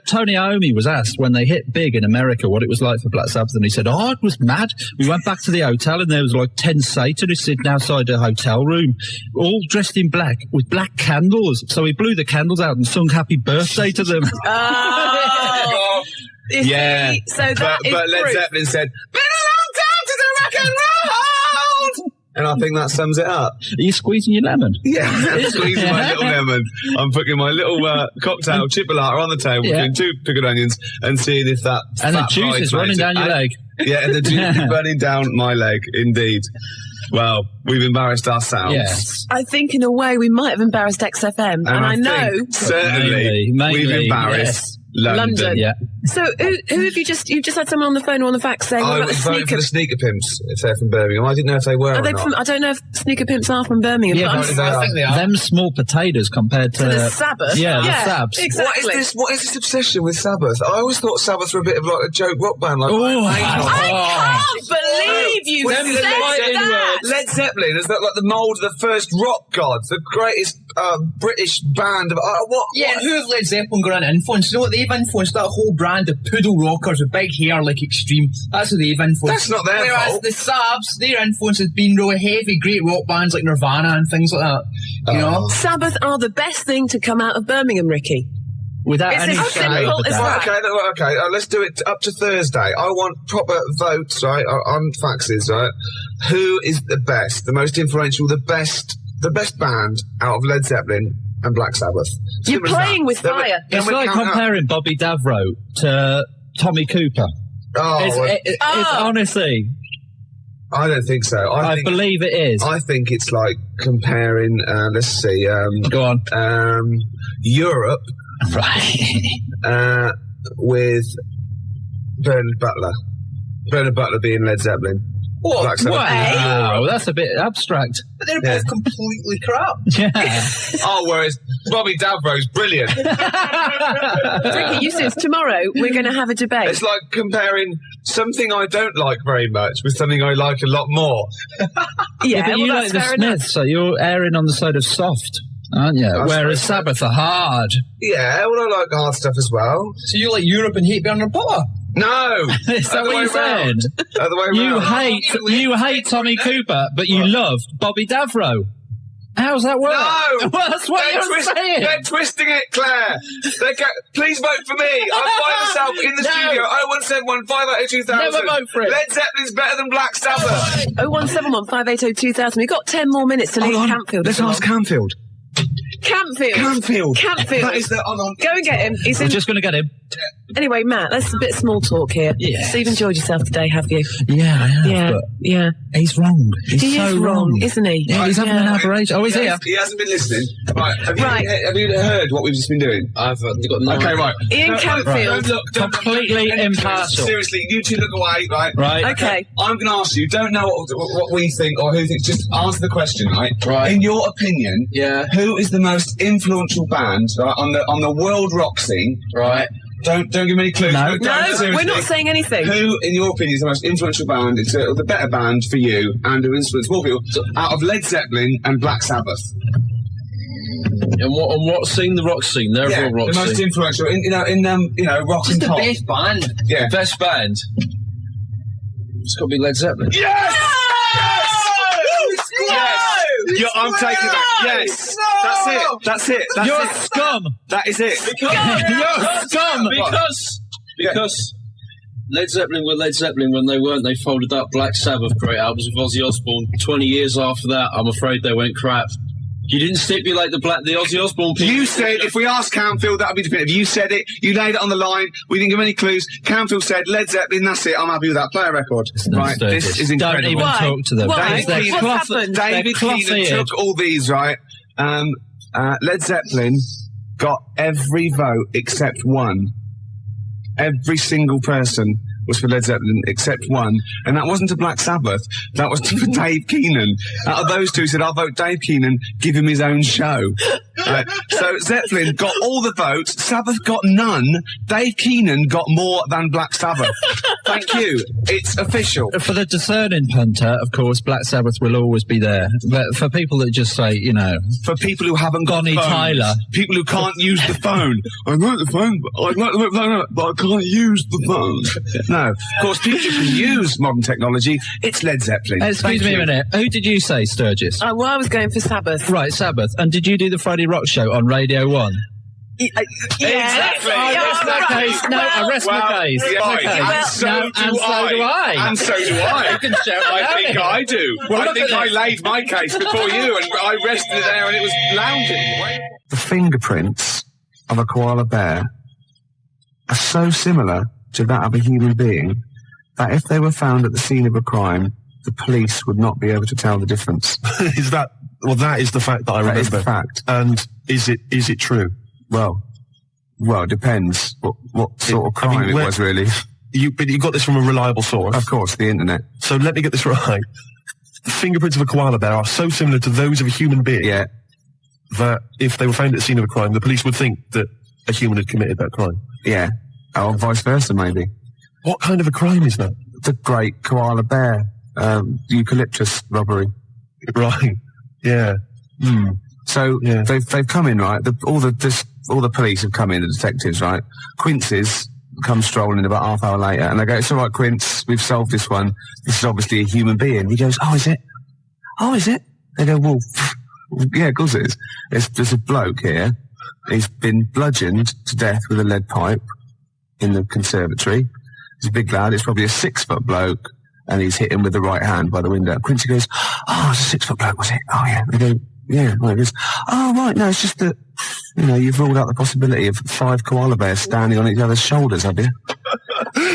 Tony Iommi was asked when they hit big in America what it was like for Black Sabbath, and he said, "Oh, it was mad. We went back to the hotel, and there was like 10 Satanists sitting outside the hotel room, all dressed in black with black candles. So he blew the candles out and sung Happy Birthday to them." Oh. Yeah. So that is but Led proof. Zeppelin said, "Been a long time to the rock and roll." And I think that sums it up. Are you squeezing your lemon? Yeah, I'm squeezing my little lemon. I'm putting my little cocktail chipolata on the table between 2 pickled onions and seeing if that And the fat juice is bridesmaid- running down your leg. Yeah, and the juice is running down my leg, indeed. Well, we've embarrassed ourselves. Yes. I think in a way we might have embarrassed XFM. And I know. think certainly Mainly, we've embarrassed yes. London. London. Yeah. So who have you you've just had someone on the phone or on the fax saying, what I about was the voting for sneaker? the sneaker pimps if they're from Birmingham. I didn't know if they were Are or they not. from, I don't know if sneaker pimps are from Birmingham. Yeah, but but I'm I think they are. Them small potatoes compared to the Sabbath. Yeah, the Sabs. Exactly. What is this obsession with Sabbath? I always thought Sabbath were a bit of like a joke rock band. Like I can't believe you Well, said that. Led Zeppelin is like the mould of the first rock gods, the greatest British band of what? Yeah, and who have Led Zeppelin got an influence? You know what they've influenced? That whole brand of poodle rockers with big hair like Extreme. That's what they've influenced. That's not their Whereas fault. the Sabs, their influence has been really heavy, great rock bands like Nirvana and things like that. You know? Sabbath are the best thing to come out of Birmingham, Ricky. without It's any as shadow simple of a as doubt. that. Okay, let's do it up to Thursday. I want proper votes, right, on faxes, right? Who is the best, the most influential, the best band out of Led Zeppelin and Black Sabbath? You're Simple as that. playing with Then we- fire. then It's we like count up. comparing Bobby Davro to Tommy Cooper. Oh, well, It's honestly, I don't think so. I believe it is. I think it's like comparing, let's see, Go on. Europe Right. with Bernard Butler. Bernard Butler being Led Zeppelin. What? Black Sabbath. Wow, that's a bit abstract. But they're both completely crap. Yeah. Oh, whereas Bobby Davro's brilliant. Ricky, you said tomorrow we're going to have a debate. It's like comparing something I don't like very much with something I like a lot more. Yeah, but well, you that's like the fair enough. Smiths, so you're erring on the side of soft. aren't you? I Whereas suppose Sabbath are hard. Yeah, well, I like hard stuff as well. So you like Europe and hate Bernard Potter? No! Is that what you said? Other way round. You hate Tommy Cooper, but you love Bobby Davro. How's that work? No! Well, that's what you're saying. They're twisting it, Claire. Please vote for me. I'm by myself in the studio. 0171 580 2000. Never vote for it. Led Zeppelin's better than Black Sabbath. 0171 580 2000. We've got 10 more minutes to leave Campfield. Let's ask Campfield. Campfield. That is the... Go and get him. We're just going to get him. Anyway, Matt, let's a bit of small talk here. Yeah. So you've enjoyed yourself today, have you? Yeah, I have. Yeah, but yeah. He's wrong. He is wrong, isn't he? Yeah, he's having an aberration. Oh, he's here. He hasn't been listening. Right. Have you heard what we've just been doing? I've got no Okay, right. Ian Campfield. Don't Completely impartial. Seriously, you two look away, right? Right. Okay. I'm going to ask you, don't know what we think or who thinks, just answer the question, right? Right. In your opinion, Yeah. who is the most influential band on the world rock scene? Right. Don't give me any clues. No. No, we're not saying anything. Who, in your opinion, is the most influential band, the better band for you, and who influenced more people, out of Led Zeppelin and Black Sabbath? And what scene? The rock scene. They're all rock the most scene. influential in rock Just and the pop. best band. Yeah. Best band. It's got to be Led Zeppelin. Yes! Yes! I'm taking that. Yes! That's it. You're scum. That is it. You're scum. Because Led Zeppelin were Led Zeppelin when they weren't. They folded up. Black Sabbath, great albums with Ozzy Osbourne. 20 years after that, I'm afraid they went crap. You didn't stipulate the Ozzy Osbourne people. You said, if we asked Campfield, that would be definitive. You said it. You laid it on the line. We didn't give any clues. Campfield said, Led Zeppelin, that's it. I'm happy with that. Play a record. Right, this is incredible. Don't even talk to them. Why? David What's happened? David Keenan took all these, right? Led Zeppelin got every vote except one. Every single person was for Led Zeppelin except one, and that wasn't to Black Sabbath, that was for Dave Keenan. Out of those two, said, I'll vote Dave Keenan, give him his own show. So Zeppelin got all the votes, Sabbath got none, Dave Keenan got more than Black Sabbath. Thank you. It's official. For the discerning punter, of course, Black Sabbath will always be there. But for people that just say, for people who haven't got Bonnie phones, Tyler, people who can't use the phone. I like the phone, but I can't use the phone. No, of course, people who can use modern technology. It's Led Zeppelin. Excuse me a minute. Who did you say, Sturgis? Well, I was going for Sabbath. Right, Sabbath. And did you do the Friday Rock Show on Radio 1? Exactly. Arrest that case. No, arrest my case. And so do I. And so do I. You can shout I think I do. I think I laid my case before you, and I rested it there, and it was lounging. The fingerprints of a koala bear are so similar to that of a human being that if they were found at the scene of a crime, the police would not be able to tell the difference. That is the fact that I remember. That is the fact. And is it true? Well, it depends what sort of crime it was, really. But you got this from a reliable source. Of course, the internet. So let me get this right. The fingerprints of a koala bear are so similar to those of a human being that if they were found at the scene of a crime, the police would think that a human had committed that crime. Yeah. Or vice versa, maybe. What kind of a crime is that? The great koala bear eucalyptus robbery. Right. Yeah. So they've come in, right? All the police have come in, the detectives, right? Quincy's come strolling about half hour later, and they go, "It's all right, Quince, we've solved this one. This is obviously a human being." He goes, "Oh, is it? Oh, is it?" They go, "Well, yeah, of course it is. There's a bloke here. He's been bludgeoned to death with a lead pipe in the conservatory. He's a big lad. It's probably a 6-foot bloke, and he's hit him with the right hand by the window." Quincy goes, "Oh, it's a 6-foot bloke, was it? Oh, yeah." They go, "Yeah." Well, he goes, "Oh, right, no, it's just that, you've ruled out the possibility of 5 koala bears standing on each other's shoulders, have you?"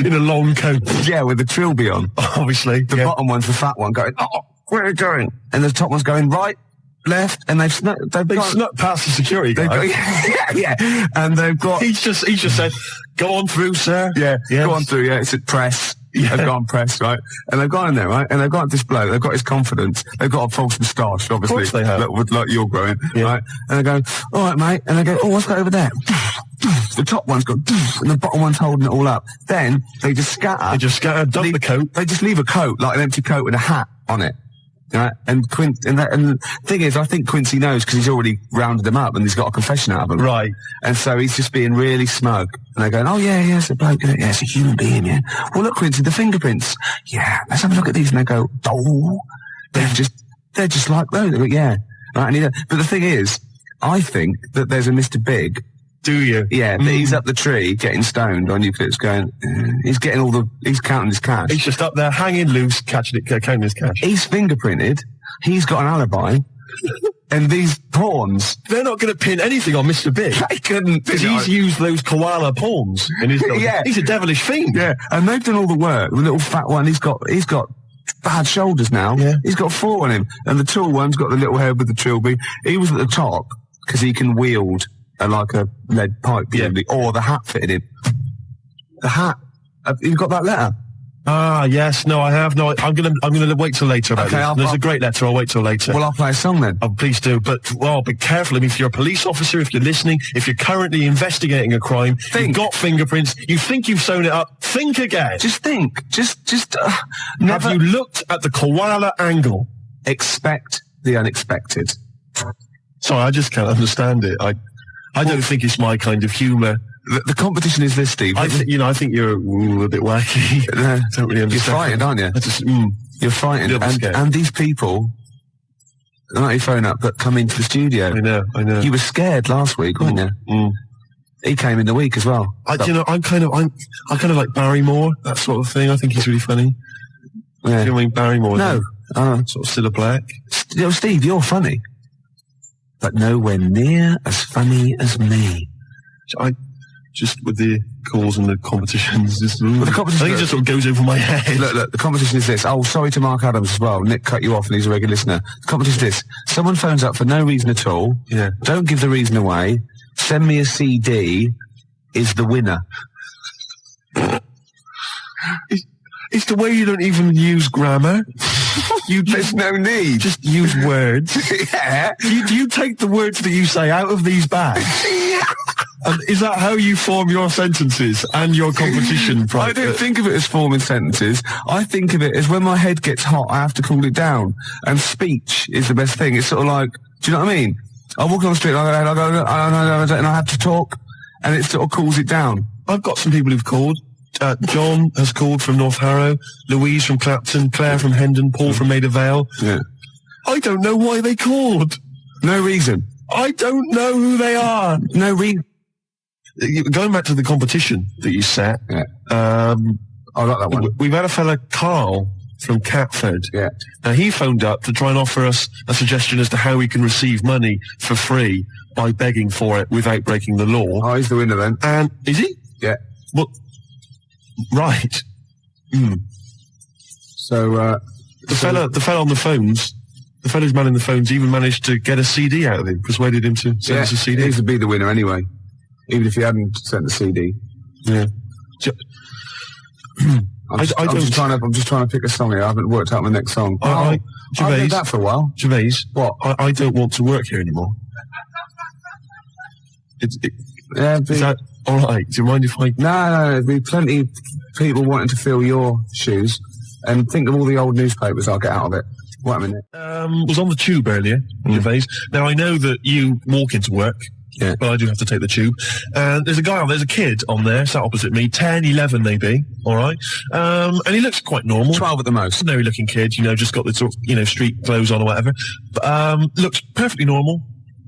In a long coat. Yeah, with the trilby on. Obviously. The bottom one's the fat one going, "Oh, where are you going?" And the top one's going right, left, and they've snuck past the security guy. Yeah. And they've got... He's just said, "Go on through, sir." Yeah, yes. Go on through, yeah. It's at press. Yeah. They've gone press, right? And they've gone in there, right? And they've got this bloke, they've got his confidence, they've got a false moustache, obviously. Of course they have. Like you're growing, right? And they go, "All right, mate." And they go, "Oh, what's that over there?" The top one's got, and the bottom one's holding it all up. Then they just scatter. Dump the coat. They just leave a coat, like an empty coat with a hat on it. Right? And the thing is, I think Quincy knows because he's already rounded them up and he's got a confession out of them. Right. And so he's just being really smug. And they're going, oh, yeah, it's a bloke. Yeah, it's a human being, yeah. Well, look, Quincy, the fingerprints. Yeah, let's have a look at these. And they go, oh, they're just like those. They go, yeah. Right, but the thing is, I think that there's a Mr. Big. Do you? Yeah, but he's up the tree getting stoned on eucalyptus going, he's counting his cash. He's just up there hanging loose, counting his cash. He's fingerprinted, he's got an alibi, and these pawns. They're not going to pin anything on Mr. Big. They couldn't. Because he's used those koala pawns in his dog. Yeah. He's a devilish fiend. Yeah, and they've done all the work. The little fat one, he's got bad shoulders now. Yeah. He's got 4 on him. And the tall one's got the little head with the trilby. He was at the top because he can wield like a lead pipe, or the hat fitted him. The hat. You've got that letter? Ah, yes. No, I have. No, I'm gonna wait till later about this. There's a great letter. I'll wait till later. Well, I'll play a song then. Oh, please do. But, be careful. I mean, if you're a police officer, if you're listening, if you're currently investigating a crime, you've got fingerprints, you think you've sewn it up, think again. Just think. Have you looked at the koala angle? Expect the unexpected. Sorry, I just can't understand it. I don't think it's my kind of humour. The competition is this, Steve. I think you're a bit wacky. Don't really understand. You're frightened, aren't you? You're frightened. And these people, not your phone up, but come into the studio. I know. You were scared last week, weren't you? Mm. He came in the week as well. I kind of like Barrymore, that sort of thing. I think he's really funny. Yeah. Do you mean Barrymore? No. Sort of Cilla Black. Steve, you're funny. But nowhere near as funny as me. Just with the calls and the competitions, I think it just sort of goes over my head. Look, the competition is this. Oh, sorry to Mark Adams as well. Nick cut you off and he's a regular listener. The competition is this. Someone phones up for no reason at all. Yeah. Don't give the reason away. Send me a CD is the winner. It's the way you don't even use grammar. There's no need. Just use words. Yeah. Do you take the words that you say out of these bags? And is that how you form your sentences and your competition? I don't think of it as forming sentences. I think of it as when my head gets hot, I have to cool it down. And speech is the best thing. It's sort of like, do you know what I mean? I walk on the street and I have to talk, and it sort of cools it down. I've got some people who've called. John has called from North Harrow, Louise from Clapton, Claire from Hendon, Paul from Maida Vale. Yeah. I don't know why they called. No reason. I don't know who they are. No reason. Going back to the competition that you set, I like that one. We've had a fella, Karl, from Catford. Yeah. Now, he phoned up to try and offer us a suggestion as to how we can receive money for free by begging for it without breaking the law. Oh, he's the winner then. And is he? Yeah. Well, right. So, the fella on the phones, the fella's manning the phones even managed to get a CD out of him, persuaded him to send us a CD. He would be the winner anyway, even if he hadn't sent the CD. Yeah. I'm just trying to pick a song here. I haven't worked out my next song. Gervais, I did that for a while. Gervais, what? I don't want to work here anymore. Is that all right? Do you mind if I... No, there'd be plenty of people wanting to fill your shoes. And think of all the old newspapers I'll get out of it. Wait a minute. Was on the tube earlier, Gervais. Now, I know that you walk into work, but I do have to take the tube. And there's a kid on there, sat opposite me, 10, 11 maybe, all right? And he looks quite normal. 12 at the most. Ordinary looking kid, just got the sort of, street clothes on or whatever. But, looks perfectly normal.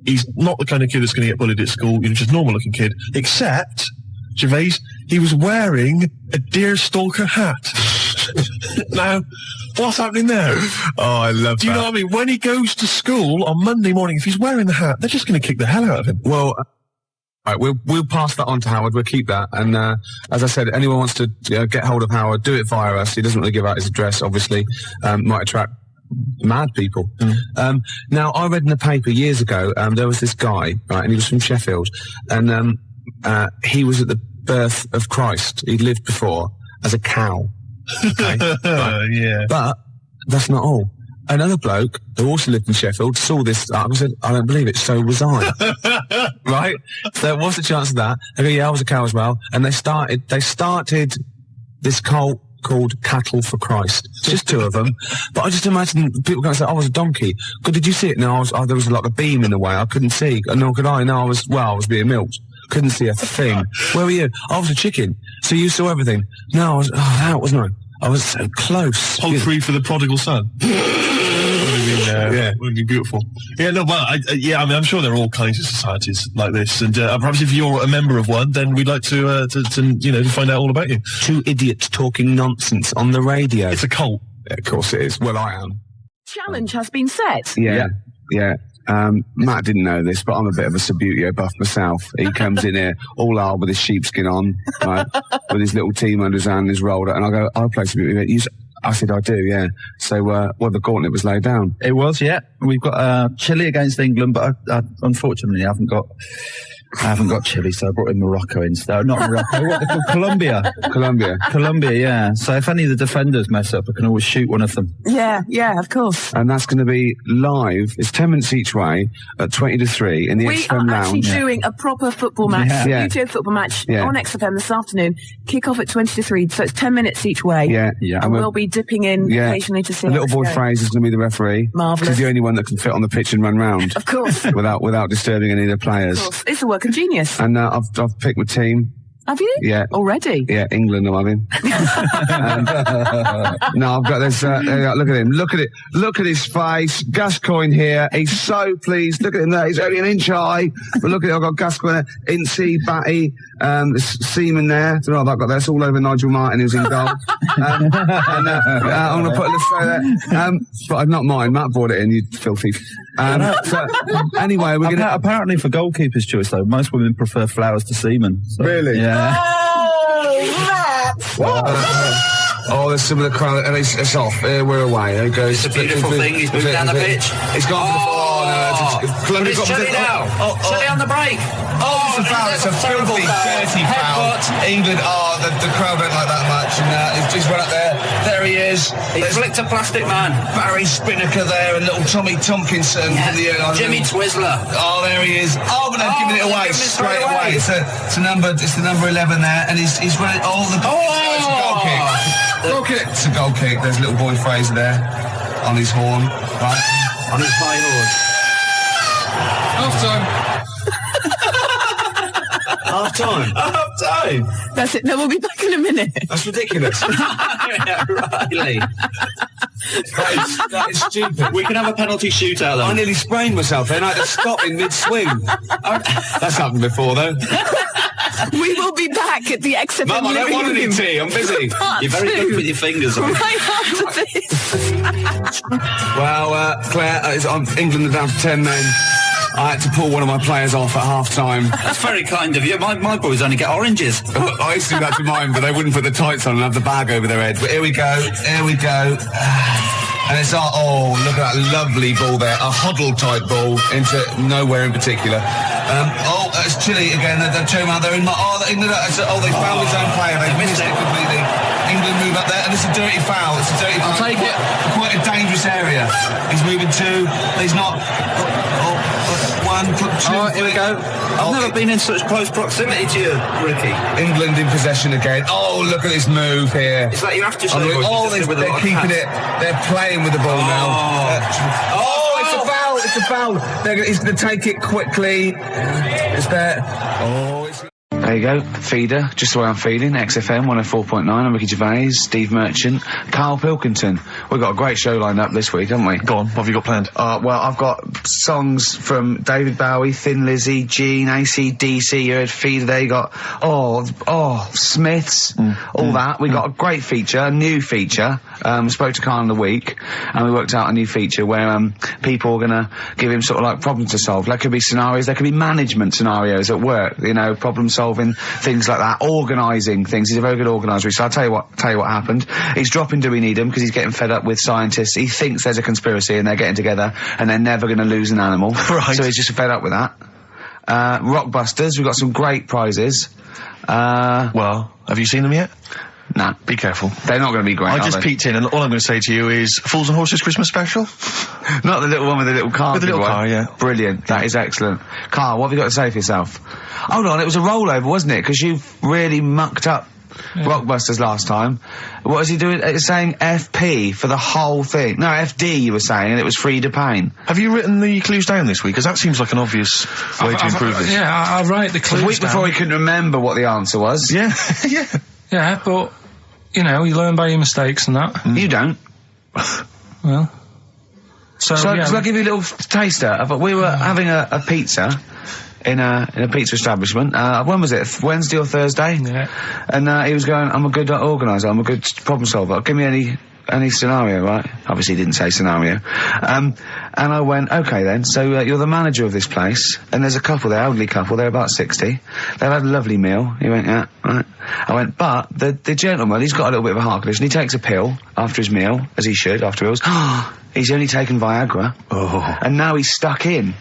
He's not the kind of kid that's going to get bullied at school, just normal looking kid. Except, Gervais, he was wearing a deerstalker hat. Now, what's happening there? Oh, I love that. Do you know what I mean? When he goes to school on Monday morning, if he's wearing the hat, they're just going to kick the hell out of him. Well, all right, we'll pass that on to Howard. We'll keep that. And as I said, anyone wants to get hold of Howard, do it via us. He doesn't really give out his address, obviously. Might attract mad people. Now, I read in the paper years ago, there was this guy, right, and he was from Sheffield, and he was at the birth of Christ. He'd lived before as a cow. Okay? Right. Yeah. But that's not all. Another bloke who also lived in Sheffield saw this and said, I don't believe it, so was I. Right? So what's the chance of that? They go, yeah, I was a cow as well. And they started this cult called Cattle for Christ. Just 2 of them. But I just imagine people going to say, I was a donkey. God, did you see it? No, there was like a beam in the way. I couldn't see. Nor could I. No, I was being milked. Couldn't see a thing. Where were you? I was a chicken. So you saw everything. No, I was out, wasn't I? I was so close. Poultry for the prodigal son. Would be beautiful. Yeah, no, well, I'm sure there are all kinds of societies like this, and perhaps if you're a member of one, then we'd like to find out all about you. 2 idiots talking nonsense on the radio. It's a cult. Yeah, of course it is. Well, I am. Challenge has been set. Yeah. Matt didn't know this, but I'm a bit of a Subbuteo buff myself. He comes in here all hard with his sheepskin on, right, with his little team under his hand and his roller, and I go, I'll play Subbuteo. I said, I do, yeah. So, the gauntlet was laid down. It was, yeah. We've got Chile against England, but I unfortunately I haven't got Chile, so I brought in Morocco instead. Not Morocco, what they call Colombia. Colombia, yeah. So if any of the defenders mess up, I can always shoot one of them. Yeah, of course. And that's going to be live. It's 10 minutes each way at 20 to 3 in the XFM Lounge. We are actually doing a proper football match, YouTube football match on XFM this afternoon. Kick off at 20 to 3, so it's 10 minutes each way. Yeah. And we'll be dipping in occasionally to see. The little boy Fraser's going to be the referee. Marvellous. He's the only one that can fit on the pitch and run round. Of course. without disturbing any of the players. Of course. It's a work of genius. And I've picked my team. Have you? Yeah. Already? Yeah, England I'm having. No, I've got this, look at him. Look at it. Look at his face. Gascoigne here. He's so pleased. Look at him there. He's only an inch high. But look at it. I've got Gascoigne there. Incy, Batty, Seaman there. I don't know if I've got that. It's all over Nigel Martin who's in goal. I'm going to put a little there. But not mine. Matt brought it in, you filthy. So, anyway, we're going to... Apparently for goalkeeper's choice, though, most women prefer flowers to semen. So, really? Yeah. Oh, there's some of the crowd, and it's off. We're away. There goes. It's a beautiful thing. He's moved down the pitch. He's gone for the... But it's Chile now. Chile on the break. Oh, it's a foul. It's a filthy, dirty foul. England, the crowd don't like that much, and he's run up there. There he is. He flicked a plastic man. Barry Spinnaker there, and little Tommy Tompkinson from the Jimmy Twizzler. Oh, there he is. Oh, but they've given it away straight away. It's the number 11 there, and he's running all the... It's a goal kick. It's a goal kick. There's little boy Fraser there on his horn, right? On his high horse. Half time. That's it. No, we'll be back in a minute. That's ridiculous. Riley. That is stupid. We can have a penalty shootout, though. I nearly sprained myself then. I had to stop in mid-swing. That's happened before, though. We will be back at the XFM. Mum, I don't want any tea. I'm busy. You're very good with your fingers. Right after this. Well, Claire, England are down to 10 men. I had to pull one of my players off at half-time. That's very kind of you. My boys only get oranges. I used to do that to mine, but they wouldn't put the tights on and have the bag over their head. But here we go. And it's look at that lovely ball there. A Hoddle-type ball into nowhere in particular. It's Chile again. They're showing out there in England. They fouled his own player. They missed it completely. England move up there, and it's a dirty foul. I'll take it. Quite a dangerous area. He's moving 2. He's not... 1, 2. Here we go. I've never been in such close proximity to you, Ricky. England in possession again. Oh, look at this move here. It's like you have to say... They're keeping it. They're playing with the ball now. It's a foul. He's going to take it quickly. It's there. There you go, feeder, just the way I'm feeding, XFM 104.9, I'm Ricky Gervais, Steve Merchant, Karl Pilkington. We've got a great show lined up this week, haven't we? Go on, what have you got planned? Well, I've got songs from David Bowie, Thin Lizzy, Gene, AC/DC, you heard feeder there, you got, Smiths, all that. We got a great feature, a new feature. We spoke to Karl in the week, and we worked out a new feature where people are going to give him sort of like problems to solve. There could be scenarios, there could be management scenarios at work, problem solving, things like that, organising things. He's a very good organiser. So I'll tell you what happened. He's dropping Do We Need Him because he's getting fed up with scientists. He thinks there's a conspiracy and they're getting together and they're never going to lose an animal. Right. So he's just fed up with that. Rockbusters, we've got some great prizes. Well, have you seen them yet? Nah. Be careful. They're not going to be great, I just peeked in, and all I'm going to say to you is Fools and Horses Christmas special? Not the little one with the little car. With the little car, yeah. Brilliant. That is excellent. Karl, what have you got to say for yourself? Hold on, it was a rollover, wasn't it? Because you've really mucked up Blockbusters last time. What was he doing? It's saying FP for the whole thing. No, FD you were saying, and it was free to pain. Have you written the clues down this week? Because that seems like an obvious way to improve this. Yeah, I write the clues A week before he couldn't remember what the answer was. Yeah, yeah. Yeah, but, you know, you learn by your mistakes and that. You don't. Well... So I'll give you a little taster. We were having a pizza in a pizza establishment. When was it? Wednesday or Thursday? Yeah. And he was going, I'm a good organiser, I'm a good problem solver. Give me any scenario, right? Obviously he didn't say scenario. And I went, okay then, so you're the manager of this place, and there's a couple there, elderly couple, they're about 60. They've had a lovely meal. He went, yeah, right. I went, but the gentleman, he's got a little bit of a heart condition. He takes a pill after his meal, as he should, after meals. He's only taken Viagra. Oh. And now he's stuck in.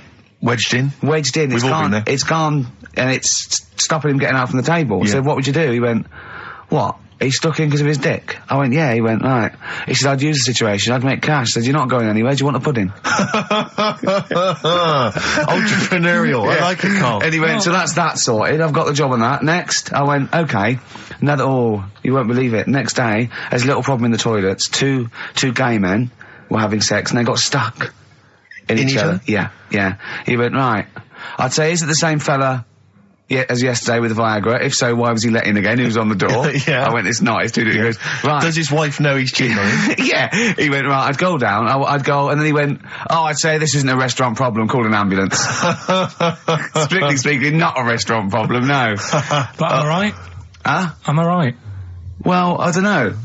Wedged in? Wedged in. We've all been there. It's gone, and it's stopping him getting out from the table. Yeah. So what would you do? He went, what? He's stuck in because of his dick. I went, yeah. He went, right. He said, I'd use the situation, I'd make cash. I said, you're not going anywhere, do you want a pudding? Entrepreneurial, I like it, Carl. And he went, so that's that sorted, I've got the job on that. Next, I went, okay. You won't believe it. Next day, there's a little problem in the toilets. Two gay men were having sex and they got stuck in each other. Yeah. He went, right. I'd say, is it the same fella as yesterday with the Viagra? If so, why was he let in again? He was on the door. Yeah. I went, it's not. It's too different. He goes, right. Does his wife know he's cheating on him? Yeah. He went, right, I'd go down. I'd go, and then he went, I'd say this isn't a restaurant problem, call an ambulance. Strictly speaking, not a restaurant problem, no. But am I right? Huh? Am I right? Well, I don't know.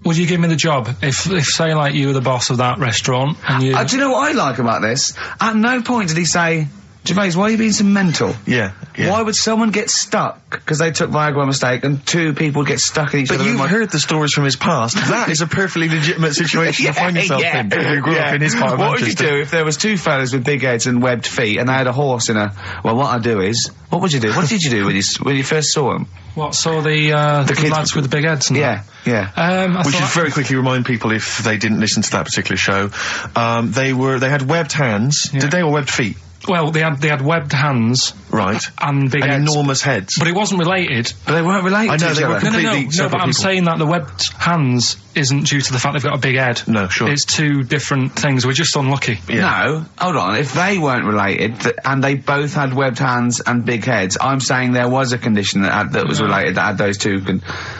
Would you give me the job if say, like, you were the boss of that restaurant and you... Do you know what I like about this? At no point did he say, Gervais, why are you being so mental? Yeah. Why would someone get stuck because they took Viagra by mistake and two people get stuck in each other? But you've heard the stories from his past. That is a perfectly legitimate situation to find yourself in. You grew up in his part of What would you Manchester. do if there was two fellas with big heads and webbed feet and they had a horse in a... Well, what I'd do is... What would you do? What did you do when you first saw them? What, saw the lads with the big heads and that? Yeah. We should very quickly remind people, if they didn't listen to that particular show, they had webbed hands. Yeah. Did they, or webbed feet? Well, they had webbed hands. Right. And big heads. Enormous heads. But it wasn't related. But they weren't related to each they were other. completely No, but I'm people. saying that the webbed hands isn't due to the fact they've got a big head. No, sure. It's two different things. We're just unlucky. Yeah. No, hold on. If they weren't related, and they both had webbed hands and big heads, I'm saying there was a condition that was related that had those two.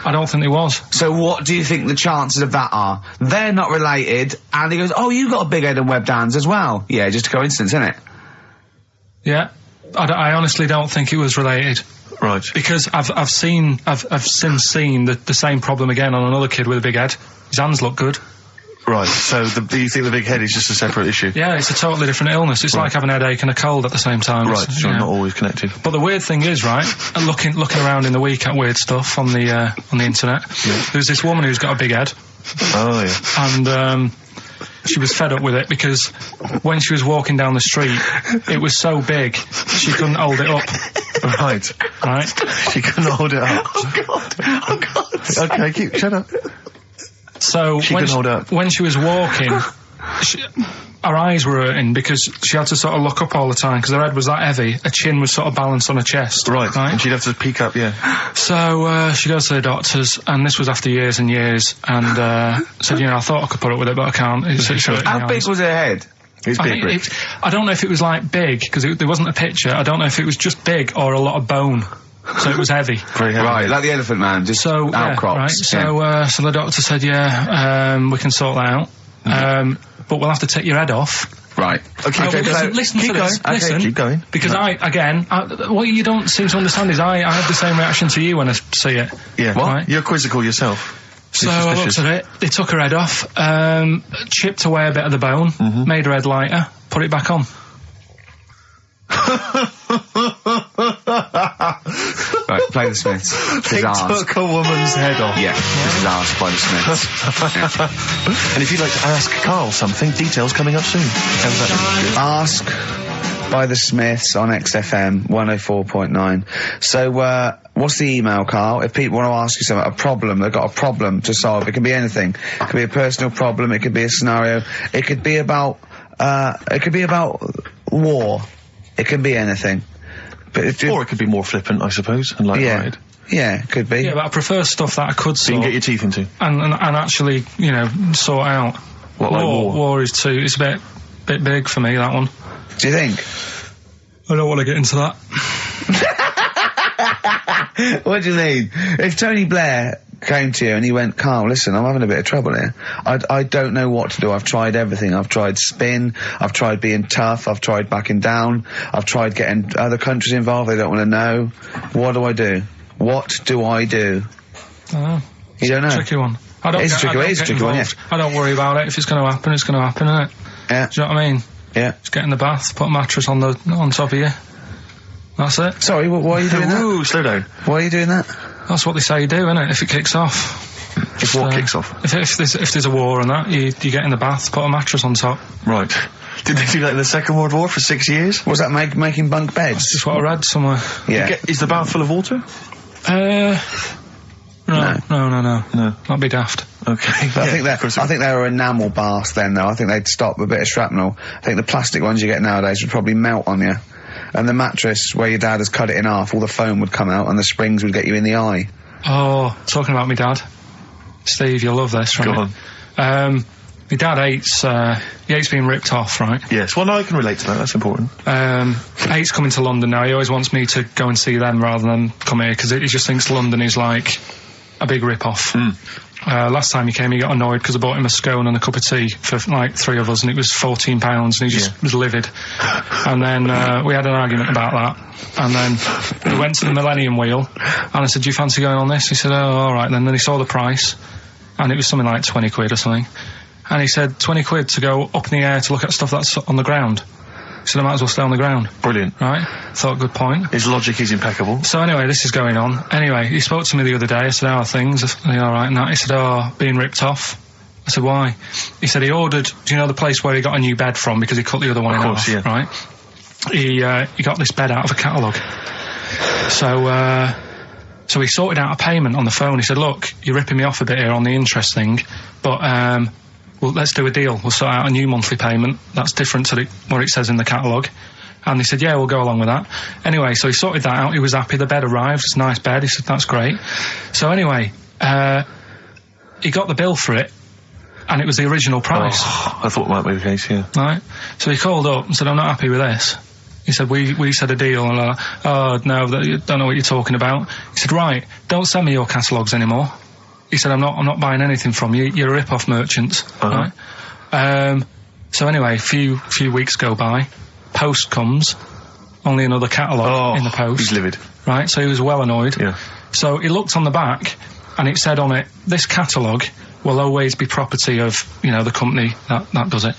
I don't think there was. So what do you think the chances of that are? They're not related, and he goes, oh, you got a big head and webbed hands as well. Yeah, just a coincidence, isn't it? Yeah. I honestly don't think it was related. Right. Because I've since seen the same problem again on another kid with a big head. His hands look good. Right, so do you think the big head is just a separate issue? Yeah, it's a totally different illness. It's like having a headache and a cold at the same time. Right, so not always connected. But the weird thing is, right, looking around in the week at weird stuff on the internet, there's this woman who's got a big head. Oh, yeah. And, she was fed up with it because when she was walking down the street, it was so big, she couldn't hold it up. Right. She couldn't hold it up. Oh, God. Okay, shut up. So when she was walking, her eyes were hurting because she had to sort of look up all the time because her head was that heavy. Her chin was sort of balanced on her chest. Right. And she'd have to peek up, yeah. So she goes to the doctors, and this was after years and years, and said, I thought I could put up with it, but I can't. How big was her head? It's big, Rick. I don't know if it was like big, because there wasn't a picture. I don't know if it was just big or a lot of bone. So it was heavy. Very heavy. Right, like the Elephant Man, just outcrops. Right. So the doctor said, we can sort that out. But we'll have to take your head off. Right. Okay, listen to this. Okay, listen. keep going. Because what you don't seem to understand is I have the same reaction to you when I see it. Yeah. What? Right? You're quizzical yourself. So I looked at it, they took her head off, chipped away a bit of the bone, made her head lighter, put it back on. Right, play the Smiths. They took a woman's head off. Yeah, this is asked by the Smiths. And if you'd like to ask Carl something, details coming up soon. How's that? Ask by the Smiths on XFM 104.9. So, what's the email, Carl? If people want to ask you something, a problem, they've got a problem to solve. It can be anything. It could be a personal problem. It could be a scenario. It could be about war. It can be anything. But or it could be more flippant, I suppose, and light-hearted. Yeah, could be. Yeah, but I prefer stuff that I could sort. You can get your teeth into. And actually, sort out. What, like war? War is too, it's a bit big for me, that one. Do you think? I don't want to get into that. What do you mean? If Tony Blair came to you and he went, Carl, listen, I'm having a bit of trouble here. I don't know what to do. I've tried everything. I've tried spin. I've tried being tough. I've tried backing down. I've tried getting other countries involved. They don't want to know. What do I do? What do I do? I don't know. You don't know? It's a tricky one. It's a tricky one, yeah. I don't worry about it. If it's going to happen, it's going to happen, isn't it? Yeah. Do you know what I mean? Yeah. Just get in the bath, put a mattress on top of you. That's it. Sorry, why are you doing that? Ooh, slow down. Why are you doing that? That's what they say you do, isn't it? If it kicks off. If what kicks off? If there's a war and that, you get in the bath, put a mattress on top. Right. Did they do that in the Second World War for 6 years? Was that making bunk beds? That's just what I read somewhere. Yeah. Is the bath full of water? No. That'd be daft. Okay. But I think they were enamel baths then, though. I think they'd stop a bit of shrapnel. I think the plastic ones you get nowadays would probably melt on you. And the mattress, where your dad has cut it in half, all the foam would come out and the springs would get you in the eye. Oh, talking about me dad. Steve, you'll love this, right? Go on. My dad hates being ripped off, right? Yes, well, no, I can relate to that, that's important. Hates coming to London now. He always wants me to go and see them rather than come here, because he just thinks London is like a big rip-off. Last time he came, he got annoyed because I bought him a scone and a cup of tea for like 3 of us, and it was £14, and he just was livid. And then we had an argument about that, and then we went to the Millennium Wheel, and I said, do you fancy going on this? He said, oh, all right. Then he saw the price, and it was something like 20 quid or something. And he said, 20 quid to go up in the air to look at stuff that's on the ground. He said, I might as well stay on the ground. Brilliant. Right? Thought, good point. His logic is impeccable. So anyway, this is going on. Anyway, he spoke to me the other day. I said, how are things? Are they all right? And that. He said, being ripped off. I said, why? He said he ordered, do you know the place where he got a new bed from because he cut the other one in half, yeah. right? He got this bed out of a catalogue. So he sorted out a payment on the phone. He said, look, you're ripping me off a bit here on the interest thing, but well, let's do a deal. We'll sort out a new monthly payment that's different to what it says in the catalogue. And they said, yeah, we'll go along with that. Anyway, so he sorted that out. He was happy. The bed arrived. It's a nice bed. He said, that's great. So anyway, he got the bill for it, and it was the original price. Oh, I thought that might be the case, yeah. Right? So he called up and said, I'm not happy with this. He said, we said a deal. And oh, no, don't know what you're talking about. He said, right, don't send me your catalogues anymore. He said, I'm not buying anything from you. You're a rip-off merchant. Right? So anyway, a few weeks go by. Post comes. Only another catalogue in the post. He's livid. Right? So he was well annoyed. Yeah. So he looked on the back, and it said on it, this catalogue will always be property of, the company that does it.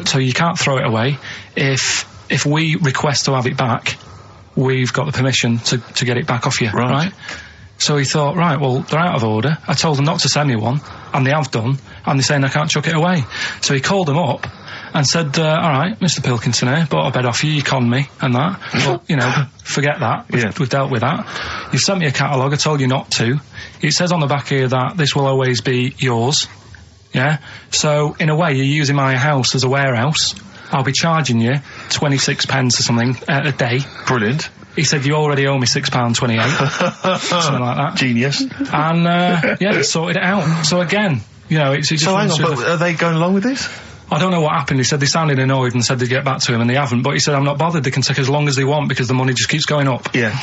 So you can't throw it away. If we request to have it back, we've got the permission to get it back off you. Right? So he thought, right, well, they're out of order. I told them not to send me one, and they have done, and they're saying I can't chuck it away. So he called them up and said, all right, Mr. Pilkington here, bought a bed off you, you conned me, and that. But, forget that. We've dealt with that. You've sent me a catalogue, I told you not to. It says on the back here that this will always be yours. Yeah? So, in a way, you're using my house as a warehouse. I'll be charging you 26 pence or something a day. Brilliant. He said, you already owe me £6.28. Something like that. Genius. And, they sorted it out. So again, it's just... So hang on, but are they going along with this? I don't know what happened. He said they sounded annoyed and said they'd get back to him, and they haven't. But he said, I'm not bothered. They can take as long as they want because the money just keeps going up. Yeah.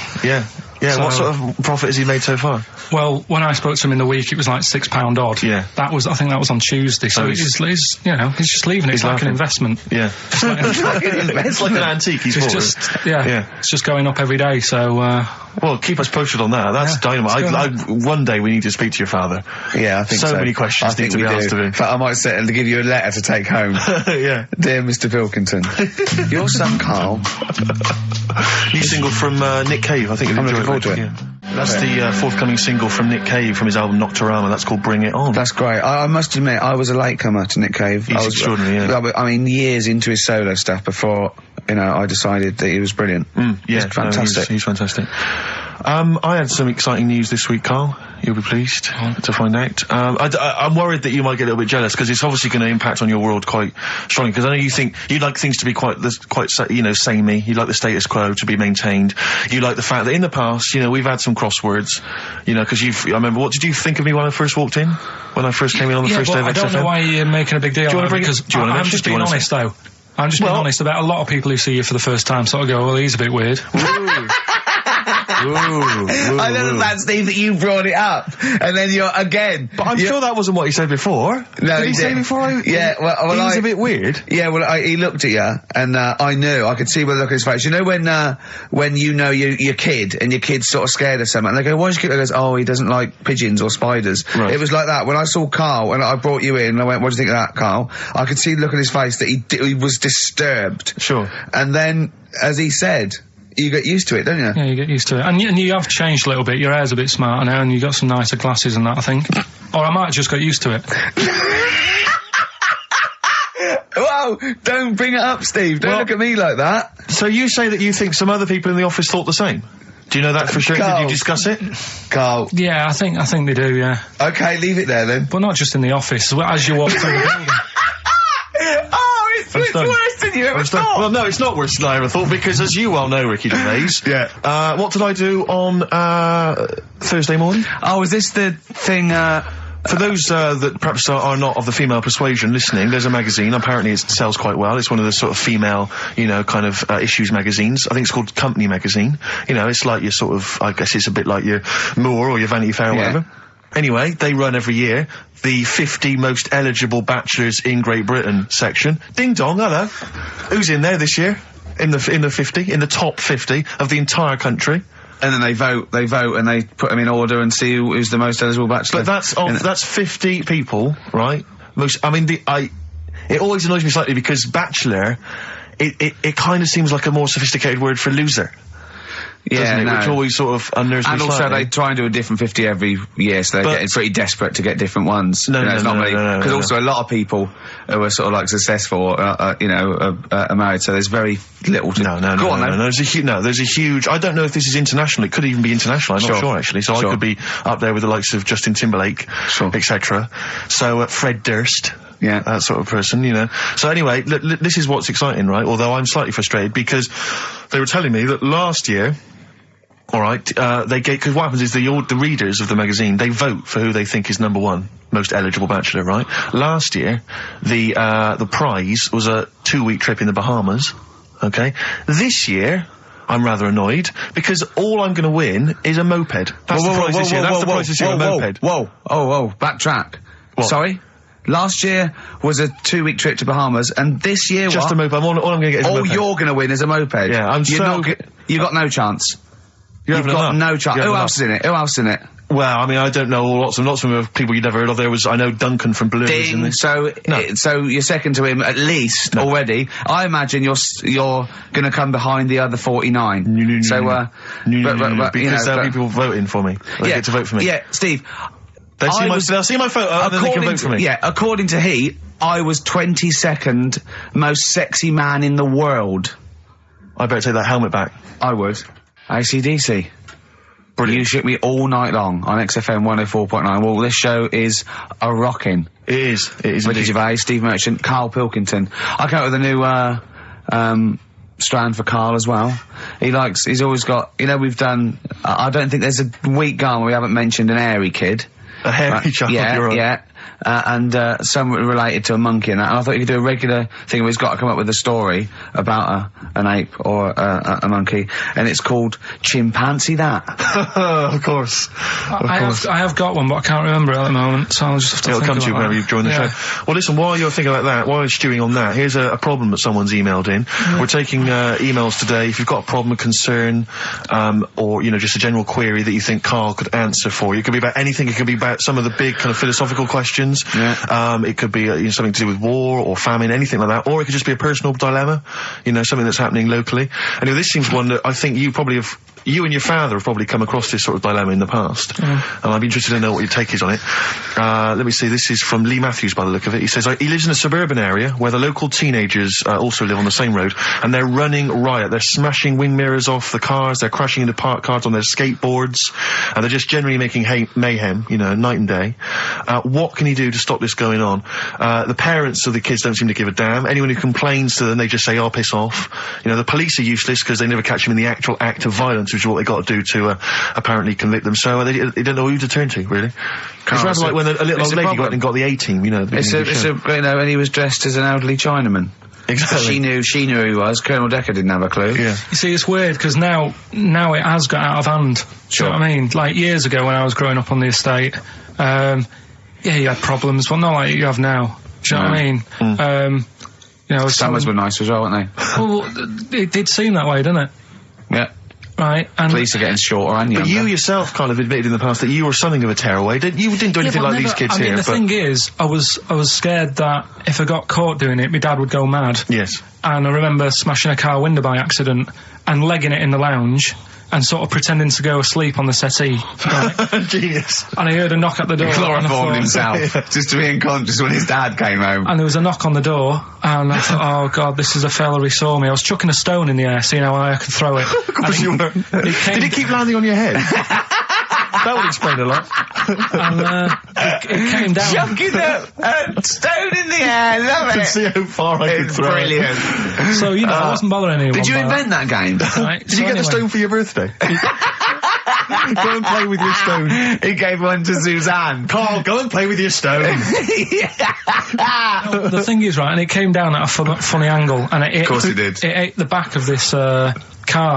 So, what sort of profit has he made so far? Well, when I spoke to him in the week, it was like £6 odd. Yeah. I think that was on Tuesday. So he's just leaving it. It's like an investment. Yeah. It's like an antique. It's just going up every day. So, well, keep us posted on that. That's dynamite. One day we need to speak to your father. Yeah, I think so. So many questions need to be asked of him. But I might sit and give you a letter to take home. Yeah. Dear Mr. Pilkington, your son Carl. New single from Nick Cave. I think you'll enjoy it. Yeah. That's the forthcoming single from Nick Cave from his album Nocturama. That's called Bring It On. That's great. I must admit, I was a latecomer to Nick Cave. He's extraordinary, yeah. I mean, years into his solo stuff before, I decided that he was brilliant. Yeah, fantastic. He's fantastic. I had some exciting news this week, Carl. You'll be pleased to find out. I'm worried that you might get a little bit jealous because it's obviously going to impact on your world quite strongly. Because I know you think you'd like things to be quite samey. You like the status quo to be maintained. You like the fact that in the past, we've had some crosswords. Because I remember, what did you think of me when I first walked in? When I first came in on the first day of XFM? I don't know why you're making a big deal out of it, because I'm just being honest, though. I'm just being honest about a lot of people who see you for the first time sort of go, well, he's a bit weird. I don't know, Steve, that you brought it up, and then you're again. But I'm sure that wasn't what he said before. No, did he say before? Yeah, well, he was a bit weird. Yeah, well, he looked at you, and I knew. I could see by the look on his face. You know when your kid, and your kid's sort of scared of something, and they go, "Why's your kid?" He goes, "Oh, he doesn't like pigeons or spiders." Right. It was like that when I saw Carl, and I brought you in, and I went, "What do you think of that, Carl?" I could see the look on his face that he was disturbed. Sure. And then, as he said, you get used to it, don't you? Yeah, you get used to it. And you have changed a little bit. Your hair's a bit smarter now, and you got some nicer glasses and that, I think. Or I might have just got used to it. Whoa, don't bring it up, Steve. Don't look at me like that. So you say that you think some other people in the office thought the same? Do you know that for sure? Carl. Did you discuss it? Carl. Yeah, I think they do, yeah. Okay, leave it there then. But not just in the office, as you walk through the building. It's worse than you ever thought. Well, no, it's not worse than I ever thought, because as you well know, Ricky Gervais, what did I do on Thursday morning? Oh, is this the thing, For those that perhaps are not of the female persuasion listening, there's a magazine. Apparently it sells quite well. It's one of the sort of female, kind of issues magazines. I think it's called Company Magazine. It's like your sort of, I guess it's a bit like your Moore or your Vanity Fair or whatever. Anyway, they run every year the 50 most eligible bachelors in Great Britain section. Ding dong, hello. Who's in there this year? In the 50, in the top 50 of the entire country. And then they vote, and they put them in order and see who's the most eligible bachelor. But that's 50 people, right? It always annoys me slightly because bachelor, it kind of seems like a more sophisticated word for loser. Yeah, no. Which always sort of unnerves me. And also, slightly. they try and do a different 50 every year, so they're getting pretty desperate to get different ones. Because also a lot of people who are sort of like successful, are married, so there's very little to. No. There's a huge. I don't know if this is international. It could even be international. I'm not sure actually. So I could be up there with the likes of Justin Timberlake, etc. So Fred Durst. Yeah, that sort of person, So anyway, this is what's exciting, right? Although I'm slightly frustrated because they were telling me that last year, all right, because what happens is the readers of the magazine, they vote for who they think is number one most eligible bachelor, right? Last year, the prize was a 2-week trip in the Bahamas. Okay, this year. I'm rather annoyed because all I'm going to win is a moped. That's the prize this year. That's the prize this year. A moped. Whoa! Backtrack. What? Sorry. Last year was a 2-week trip to Bahamas, and this year just a moped. All I'm going to get is a moped. All you're going to win is a moped. Yeah, you got no chance. You've got no chance. Who else is in it? Who else is in it? Well, I mean, I don't know lots of people you'd never heard of. I know Duncan from Blue. Ding. So you're second to him at least already. I imagine you're going to come behind the other 49. Because there'll be people voting for me. They get to vote for me. Yeah, Steve. They'll see my photo and then they can vote for me. Yeah, according to Heat, I was 22nd most sexy man in the world. I better take that helmet back. I would. AC/DC. Brilliant. You shoot me all night long on XFM 104.9. Well, this show is a rocking. It is. Ricky Gervais, Steve Merchant, Karl Pilkington. I came up with a new strand for Karl as well. He's always got, we've done, I don't think there's a week gone where we haven't mentioned an hairy kid. A hairy child, you're right. Yeah. And some related to a monkey and that. And I thought you could do a regular thing where he's got to come up with a story about an ape or a monkey, and it's called Chimpanzee That. Of course. I have got one, but I can't remember it at the moment, so I'll just have to It'll come to you whenever you've joined the show. Well, listen, while you're thinking about that, while you're stewing on that, here's a problem that someone's emailed in. We're taking emails today. If you've got a problem, a concern, or, just a general query that you think Karl could answer for you, it could be about anything. It could be about some of the big kind of philosophical questions. It could be something to do with war or famine, anything like that, or it could just be a personal dilemma, something that's happening locally. Anyway, this seems one that I think you probably have you and your father have probably come across this sort of dilemma in the past, and I'd be interested to know what your take is on it. Let me see, this is from Lee Matthews by the look of it. He says, he lives in a suburban area where the local teenagers also live on the same road, and they're running riot. They're smashing wing mirrors off the cars, they're crashing into parked cars on their skateboards, and they're just generally making mayhem, you know, night and day. What can he do to stop this going on? The parents of the kids don't seem to give a damn. Anyone who complains to them, they just say, oh, piss off. You know, the police are useless because they never catch them in the actual act of violence, which is what they got to do to apparently convict them. So they don't know who to turn to, really. It's rather like when a little old lady went and got the A-team, you know. You know, and he was dressed as an elderly Chinaman. Exactly. She knew who he was. Colonel Decker didn't have a clue. Yeah. You see, it's weird because now it has got out of hand. Sure. Do you know what I mean? Like years ago when I was growing up on the estate, yeah, you had problems, but not like you have now. Do you know what I mean? You know, summers were nice as well, weren't they? Well, it did seem that way, didn't it? Yeah. Right, and police are getting shorter and younger. But you yourself kind of admitted in the past that you were something of a tearaway. You didn't do anything like these kids here. The thing is, I was scared that if I got caught doing it, my dad would go mad. Yes. And I remember smashing a car window by accident and legging it in the lounge and sort of pretending to go asleep on the settee. Right? Genius. And I heard a knock at the door. He chloroformed himself just to be unconscious when his dad came home. And there was a knock on the door, and I thought, oh God, this is a fella who saw me. I was chucking a stone in the air, seeing how high I could throw it. Of course you were. Did it keep landing on your head? That would explain a lot. And it came down. Chucking a stone in the air, love it. I can see how far I could throw brilliant. It. So, you know, I wasn't bothering anyone. Did you invent that game? Right, Did you get the stone for your birthday? Go and play with your stone. He gave one to Suzanne. Carl, go and play with your stone. The thing is, right, and it came down at a funny angle, and it did. It ate the back of this car,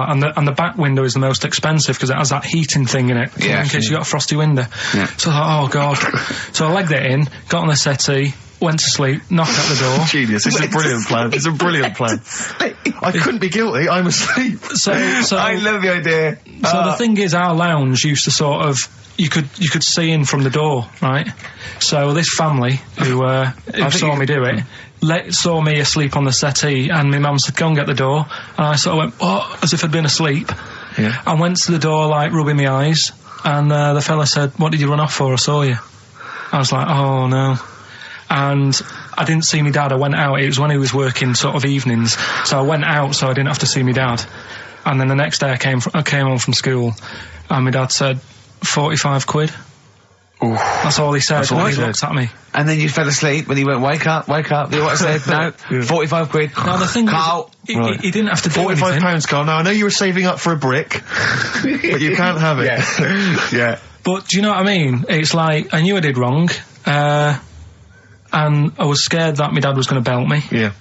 and the back window is the most expensive because it has that heating thing in it, in case you got a frosty window. Yeah. So I thought, oh God. So I legged it in, got on the settee, went to sleep, knocked at the door. Genius. It's a brilliant plan. It's a brilliant plan. I couldn't be guilty. I'm asleep. So I love the idea. So the thing is, our lounge used to sort of, you could see in from the door, right? So this family who saw me do it, saw me asleep on the settee, and my mum said, go and get the door. And I sort of went, what? As if I'd been asleep. Yeah. And went to the door, like, rubbing my eyes. And the fella said, what did you run off for? I saw you. I was like, oh no. And I didn't see my dad. I went out. It was when he was working sort of evenings. So I went out so I didn't have to see my dad. And then the next day I came home from school, and my dad said, 45 quid. Ooh. That's all he said when he looked at me. And then you fell asleep when he went, wake up. You know what I said? No, 45 quid. Now the thing Carl. is, he didn't have to do anything. £45, Carl. Now, I know you were saving up for a brick, but you can't have it. Yeah. But do you know what I mean? It's like, I knew I did wrong, and I was scared that my dad was going to belt me. Yeah.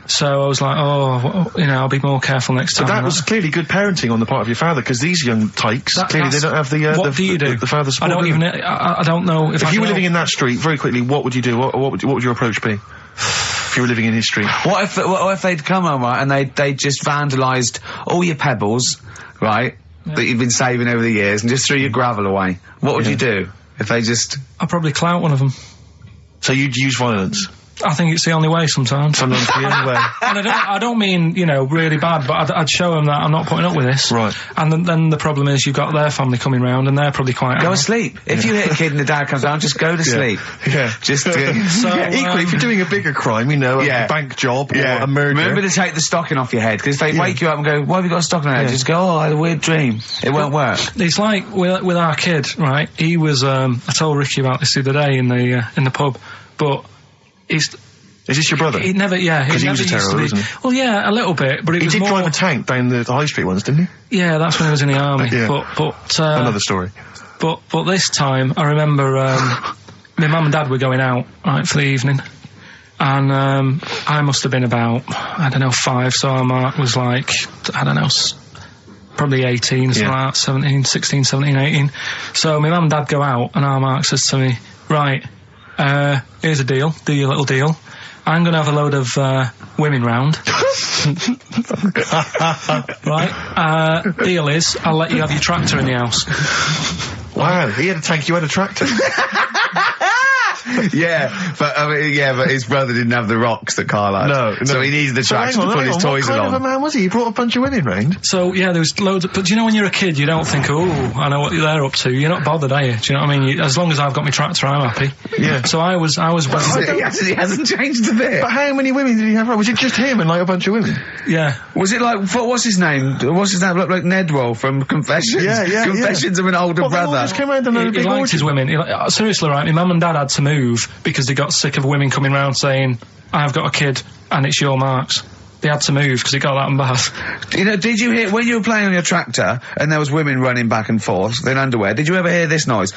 So I was like, oh, you know, I'll be more careful next time. But that was clearly good parenting on the part of your father, because these young tykes, clearly they don't have the father support. I don't know if you were living in that street, very quickly, what would you do? What would your approach be? If you were living in his street? What if they'd come home, right, and they just vandalised all your pebbles, right, that you've been saving over the years, and just threw your gravel away? What would you do if they just... I'd probably clout one of them. So you'd use violence? I think it's the only way sometimes. Sometimes the only way. And I don't mean, you know, really bad, but I'd show them that I'm not putting up with this. Right. And then the problem is you've got their family coming round, and they're probably quite... Go asleep. If you hit a kid and the dad comes down, just go to sleep. Yeah. Just... equally, if you're doing a bigger crime, you know, a bank job or a murder... Remember to take the stocking off your head, because if they wake you up and go, why have you got a stocking on your head? Just go, oh, I had a weird dream. It won't work. It's like with our kid, right? He was... I told Ricky about this the other day in the pub, but he's... Is this your brother? He never, because he was a terror, wasn't he? Well, yeah, a little bit, but he did drive a tank down the high street once, didn't he? Yeah, that's when he was in the army. But another story. But this time, I remember my mum and dad were going out, right, for the evening, and I must have been about, I don't know, 5, so our Mark was like, I don't know, probably 18, something like that, 16, 17, 18. So my mum and dad go out, and our Mark says to me, right, here's a deal, do your little deal. I'm going to have a load of women round. Right? Deal is, I'll let you have your tractor in the house. Wow, he had a tank, you had a tractor. Yeah, but his brother didn't have the rocks that Karl had. No. So he needed the tractor to put his toys What along. kind of a man was he? He brought a bunch of women round? So, yeah, there was loads of... But do you know when you're a kid, you don't think, oh, I know what they're up to. You're not bothered, are you? Do you know what I mean? As long as I've got my tractor, I'm happy. Yeah. So I was... He hasn't changed a bit. But how many women did he have? Was it just him and like a bunch of women? Yeah. Was it like, what's his name? What's his name? Looked like Nedwell from Confessions. Yeah. Confessions of an Older They all Brother. just came around and had a He big liked orgy. his women. Seriously, right, my mum and dad had to move because they got sick of women coming round saying, I've got a kid and it's your marks. They had to move because it got that bad. You know, did you hear, when you were playing on your tractor and there was women running back and forth in underwear, did you ever hear this noise?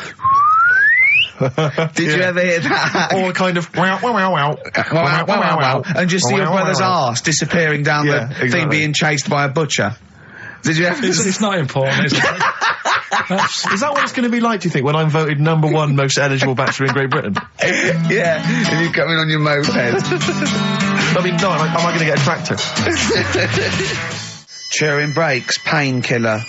Did you ever hear that? Or kind of wow, wow, wow, wow. Wow, wow, wow, wow. And just see your brother's arse disappearing down the thing exactly. being chased by a butcher. Did you ever... It's not important, is it? Is that what it's going to be like, do you think, when I'm voted #1 most eligible bachelor in Great Britain? Yeah, and you come in on your moped. I mean, no, am I going to get a tractor? Chewing brakes, painkiller.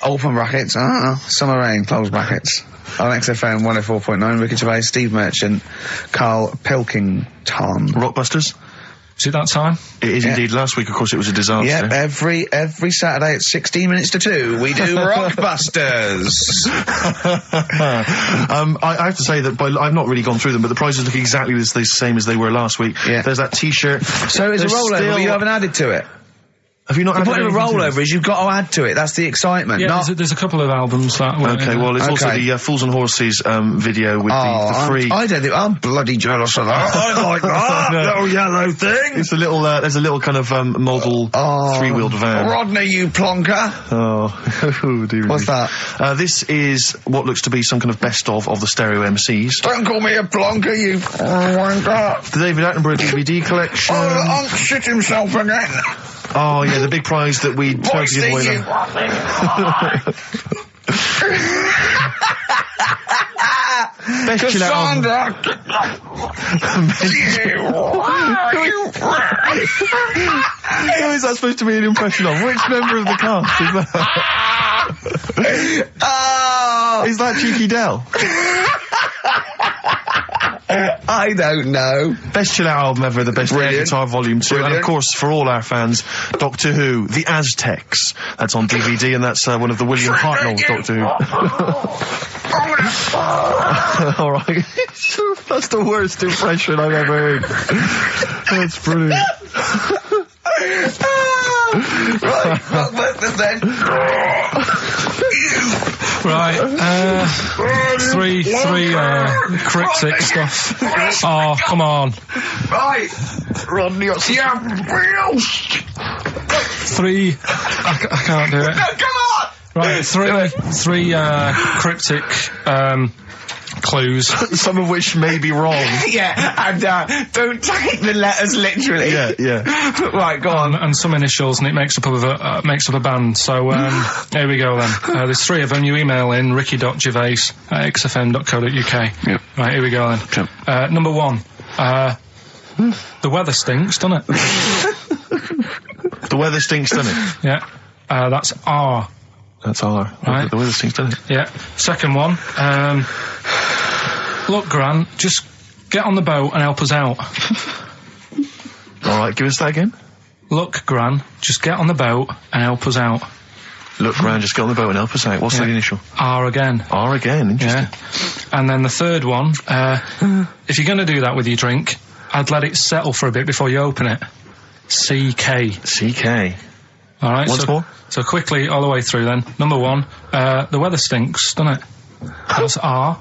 Open brackets, summer rain, close brackets. On XFM 104.9, Ricky Gervais, Steve Merchant, Karl Pilkington. Rockbusters? Is it that time? It is indeed. Last week, of course, it was a disaster. Yep, every Saturday at 16 minutes to 2, we do Rockbusters. I have to say that I've not really gone through them, but the prizes look exactly the same as they were last week. Yeah. There's that T-shirt. So it's a rollover, but you haven't added to it. Have you not The added point of a anything to rollover is you've got to add to it. That's the excitement. Yeah, there's a couple of albums that were... Okay, well, there's also the Fools and Horses video with the free... I don't think... I'm bloody jealous of that. I like that little yellow thing. It's a little, there's a little kind of model three-wheeled van. Rodney, you plonker. Oh, dear. What's that? This is what looks to be some kind of best of the stereo MCs. Don't call me a plonker, you wanker. The David Attenborough DVD collection. Oh, Unc shit himself again. Oh, yeah, the big prize that we tried to give away. Best chill out album. Who is that supposed to be an impression of? Which member of the cast is that? Is that Cheeky Dell? I don't know. Best chill out album ever, the best air guitar volume 2, and of course for all our fans, Doctor Who, The Aztecs. That's on DVD, and that's one of the William Hartnell Doctor Who. All right, that's the worst impression I've ever heard. That's brilliant. Right, Rockbusters then. Right, three cryptic stuff. Oh, come on. Right. Rodney, Three, I can't do it. No, come on! Right, three cryptic, clues. Some of which may be wrong. Yeah, and don't take the letters literally. Yeah. Right, go on. And some initials, and it makes up a band. So here we go then. There's three of them. You email in ricky.gervais@xfm.co.uk. Yep. Right, here we go then. Yep. Number one. The weather stinks, doesn't it? The weather stinks, doesn't it? Yeah. That's R. That's R. Right. The weather stinks, doesn't it? Yeah. Second one. Look, Gran, just get on the boat and help us out. All right, give us that again. Look, Gran, just get on the boat and help us out. Look, Gran, just get on the boat and help us out. What's the initial? R again. R again, interesting. Yeah. And then the third one, if you're going to do that with your drink, I'd let it settle for a bit before you open it. CK. CK. All right. Once more? So quickly, all the way through then. Number one, the weather stinks, doesn't it? That's R.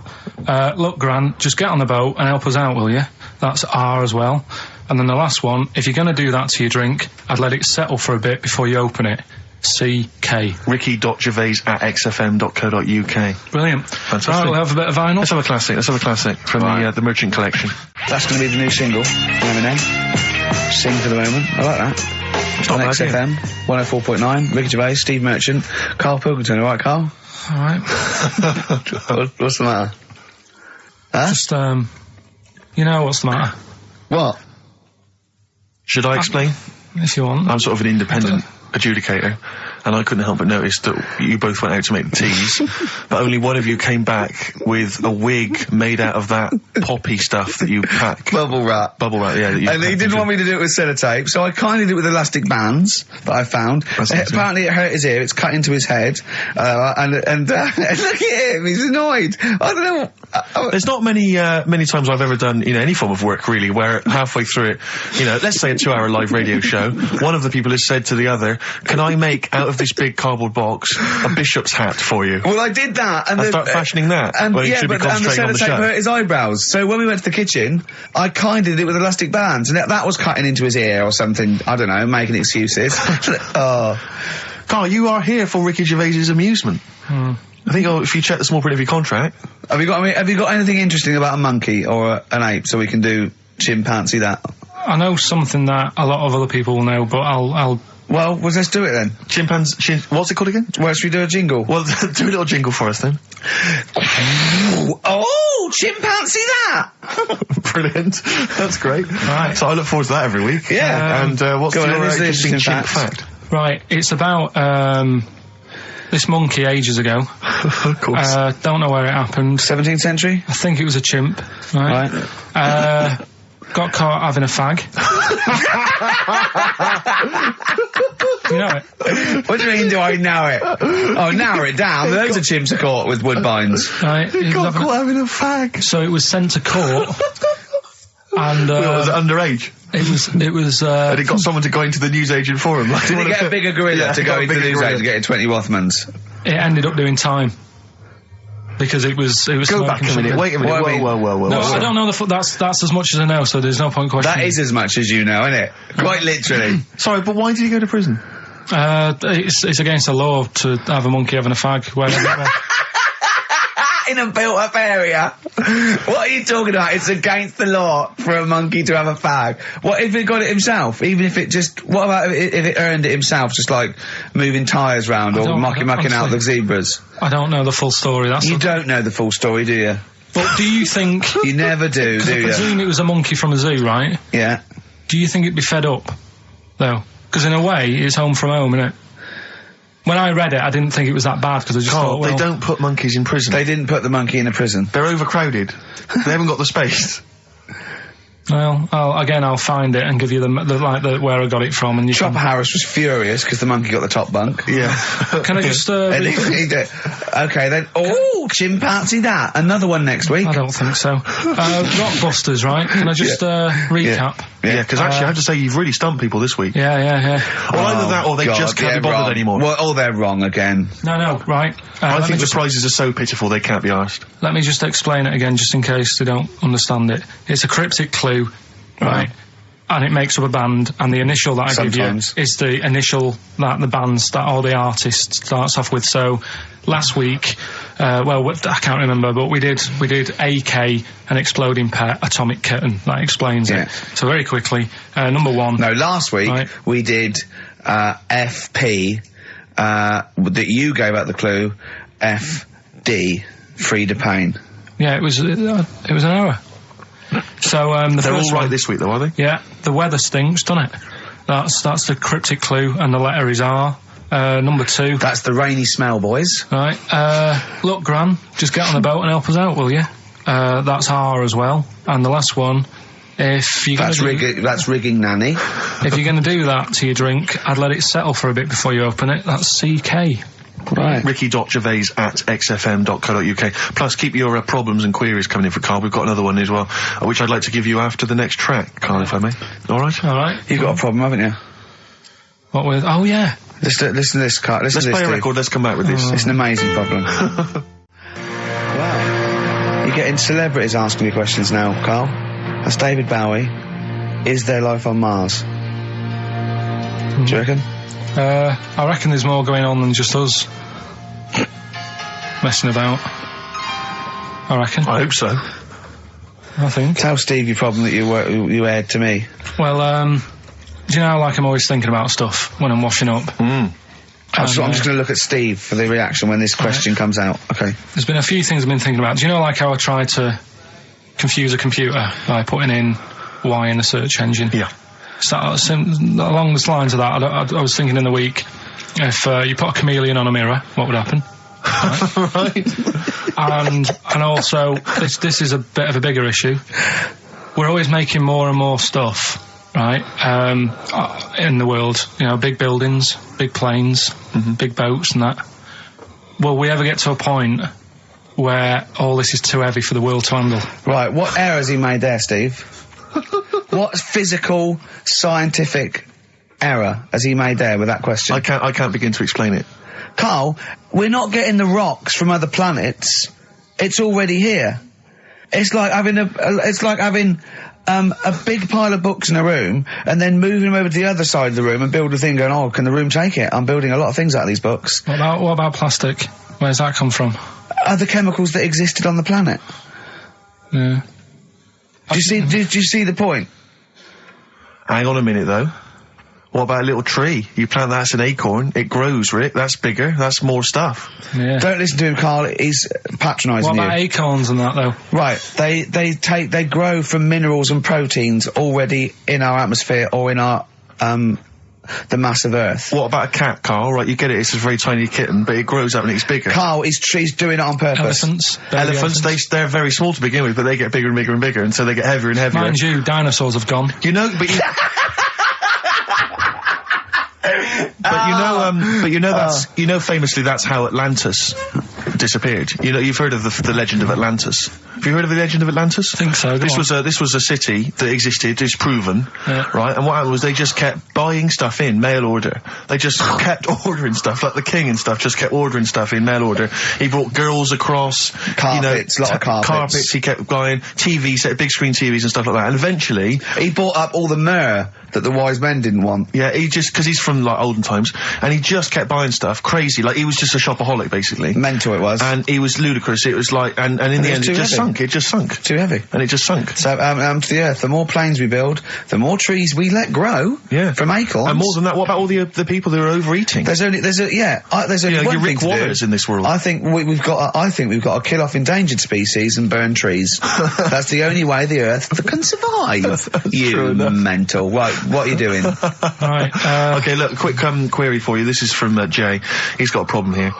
Look, Gran, just get on the boat and help us out, will you? That's R as well. And then the last one, if you're going to do that to your drink, I'd let it settle for a bit before you open it. CK. Ricky.gervais@xfm.co.uk. Brilliant. Fantastic. Right, we'll have a bit of vinyl. Let's have a classic from the Merchant Collection. That's going to be the new single from Eminem. Sing for the moment. I like that. On XFM 104.9, Ricky Gervais, Steve Merchant, Karl Pilkington. All right, Karl? All right. What's the matter? Huh? Just, you know what's the matter. What? Should I explain? If you want. I'm sort of an independent adjudicator. and I couldn't help but notice that you both went out to make the teas, but only one of you came back with a wig made out of that poppy stuff that you pack. Bubble wrap. Yeah. And he didn't want me to do it with sellotape, so I kindly did it with elastic bands that I found. Apparently it hurt his ear, it's cut into his head, and look at him, he's annoyed. I don't know. There's not many times I've ever done, any form of work really, where halfway through it, let's say a 2-hour live radio show, one of the people has said to the other, can I make out of this big cardboard box a bishop's hat for you? Well, I did that, and start fashioning that. And when you should be the sellotape hurt his eyebrows. So when we went to the kitchen, I kind of did it with elastic bands, and that was cutting into his ear or something. I don't know, making excuses. Carl, you are here for Ricky Gervais's amusement. I think if you check the small print of your contract, have you got anything interesting about a monkey or an ape, so we can do chimpanzee that? I know something that a lot of other people will know, but I'll. Well, let's do it then. What's it called again? Well, should we do a jingle? Well, do a little jingle for us then. Oh, chimpanzee that! Brilliant. That's great. Right. So I look forward to that every week. Yeah. And what's your interesting chimp fact? Right, it's about this monkey ages ago. Of course. Don't know where it happened. 17th century? I think it was a chimp. Right. Got caught having a fag. You know it? What do you mean, do I know it? Oh, narrow it down. Loads of chimps are caught with woodbines. Right. He got caught having a fag. So it was sent to court. And was it underage? It was and it got someone to go into the newsagent for him. Did he get a bigger gorilla to go into the newsagent to get 20 Rothmans? It ended up doing time. Because it was. Go back a minute. Wait a minute. Whoa. No, I don't know that's as much as I know. So there's no point questioning. That is as much as you know, isn't it? Quite literally. Sorry, but why did he go to prison? It's against the law to have a monkey having a fag. In a built-up area. What are you talking about? It's against the law for a monkey to have a fag. What if it got it himself? Even if it just... What about if it earned it himself, just like moving tyres round or mucking out the zebras? I don't know the full story. You don't know the full story, do you? But do you think... You never do you? I presume it was a monkey from a zoo, right? Yeah. Do you think it'd be fed up, though? Because in a way, it's home from home, isn't it? When I read it, I didn't think it was that bad, because I just thought, well... They don't put monkeys in prison. They didn't put the monkey in a prison. They're overcrowded. They haven't got the space. Well, I'll find it and give you the where I got it from, and you Chopper Harris was furious because the monkey got the top bunk. Yeah. Can I just... Okay, then... Oh, chimpanzee that. Another one next week. I don't think so. Rockbusters, right? Can I just recap? Yeah, because actually I have to say you've really stumped people this week. Yeah. Well, either that or they just can't be bothered anymore. Well, they're wrong again. No, right. I think the prizes are so pitiful they can't be asked. Let me just explain it again, just in case they don't understand it. It's a cryptic clue, right? And it makes up a band, and the initial that I give you is the initial that the band or the artist starts off with. So last week, I can't remember, but we did AK, an exploding pet, atomic kitten. That explains it. So very quickly, number one. No, last week we did FP. That you gave out the clue. FD, Frida Payne. Yeah, it was an error. So they're all right this week, though, are they? Yeah, the weather stinks, doesn't it? That's the cryptic clue, and the letter is R. Number two. That's the rainy smell, boys. Right. Look, Gran, just get on the boat and help us out, will you? That's R as well. And the last one, if you're that's rigging nanny. If you're going to do that to your drink, I'd let it settle for a bit before you open it. That's CK. Right. Ricky.gervais@xfm.co.uk. Plus, keep your problems and queries coming in for Carl. We've got another one as well, which I'd like to give you after the next track, Carl, if I may. All right. You've got a problem, haven't you? What with? Oh, yeah. Listen to this, Carl. Let's play a record. Let's come back with this. It's an amazing problem. Wow. You're getting celebrities asking you questions now, Carl. That's David Bowie. Is there life on Mars? Do you reckon? I reckon there's more going on than just us messing about. I reckon. I hope so. I think. Tell Steve your problem that you aired to me. Well, do you know, like I'm always thinking about stuff when I'm washing up. I'm just going to look at Steve for the reaction when this question comes out. Okay. There's been a few things I've been thinking about. Do you know, like how I tried to confuse a computer by putting in Y in the search engine? Yeah. So, along the lines of that, I was thinking in the week, If you put a chameleon on a mirror, what would happen? Right. And also, this is a bit of a bigger issue. We're always making more and more stuff, right? In the world, big buildings, big planes, big boats, and that. Will we ever get to a point where all this is too heavy for the world to handle? Right. What error has he made there, Steve? What physical, scientific error has he made there with that question? I can't begin to explain it. Carl, we're not getting the rocks from other planets. It's already here. It's like having a big pile of books in a room and then moving them over to the other side of the room and build a thing going, oh, can the room take it? I'm building a lot of things out of these books. What about plastic? Where's that come from? Other chemicals that existed on the planet. Yeah. Do you see the point? Hang on a minute, though. What about a little tree? You plant that as an acorn, it grows, Rick. That's bigger. That's more stuff. Yeah. Don't listen to him, Carl. He's patronising you. What about acorns and that, though? Right. They grow from minerals and proteins already in our atmosphere or in our the mass of Earth. What about a cat, Carl? Right, you get it. It's a very tiny kitten, but it grows up and it's bigger. Carl, he's doing it on purpose. Elephants, they're very small to begin with, but they get bigger and bigger and bigger, and so they get heavier and heavier. Mind you, dinosaurs have gone. But famously that's how Atlantis disappeared. You've heard of the legend of Atlantis. Have you heard of the legend of Atlantis? I think so. This was a city that existed, is proven, right? And what happened was they just kept buying stuff in mail order. They just kept ordering stuff, like the king and stuff, just kept ordering stuff in mail order. He brought girls across, carpets, a lot of carpets. He kept buying TVs, big screen TVs and stuff like that. And eventually, he bought up all the myrrh that the wise men didn't want. Yeah, because he's from olden times, and he just kept buying stuff, crazy. Like he was just a shopaholic, basically. Mental it was. And he was ludicrous. It was like, and in the end, it just sunk. It just sunk. Too heavy. And it just sunk. So, to the Earth, the more planes we build, the more trees we let grow. Yeah. From acorns. And more than that, what about all the people who are overeating? There's only one thing to do in this world. I think we've got to kill off endangered species and burn trees. That's the only way the Earth can survive. You mental. Right, what are you doing? Right. Okay, look, quick query for you. This is from Jay. He's got a problem here.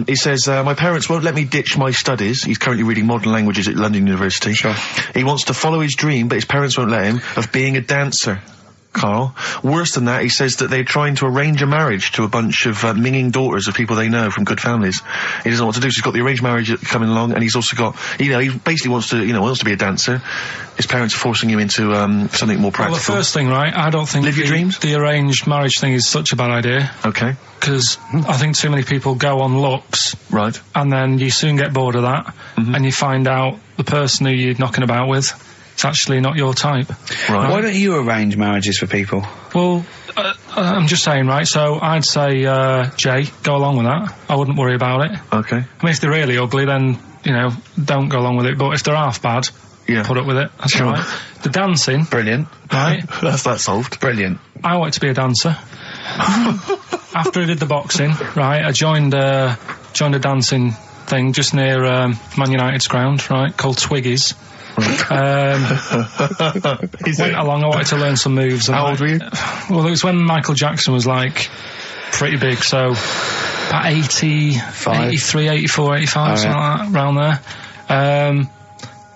He says, my parents won't let me ditch my studies. He's currently reading modern languages at London University. Sure. He wants to follow his dream, but his parents won't let him, of being a dancer. Carl. Worse than that, he says that they're trying to arrange a marriage to a bunch of minging daughters of people they know from good families. He doesn't know what to do, so he's got the arranged marriage coming along, and he's also got, he basically wants to be a dancer. His parents are forcing him into something more practical. Well, the first thing, right, I don't think live your dreams. The arranged marriage thing is such a bad idea. Okay. Because I think too many people go on looks. Right. And then you soon get bored of that, and you find out the person who you're knocking about with, it's actually not your type. Right. Why don't you arrange marriages for people? Well, I'm just saying, right, so I'd say, Jay, go along with that. I wouldn't worry about it. Okay. I mean, if they're really ugly, then, don't go along with it. But if they're half bad, put up with it. That's all right. The dancing. Brilliant. Right? That's that solved. Brilliant. I wanted to be a dancer. After I did the boxing, right, I joined a dancing thing just near Man United's ground, right, called Twiggy's. Went along, I wanted to learn some moves. How old were you? Well, it was when Michael Jackson was, pretty big, so about 83, 84, 85, something like that, around there.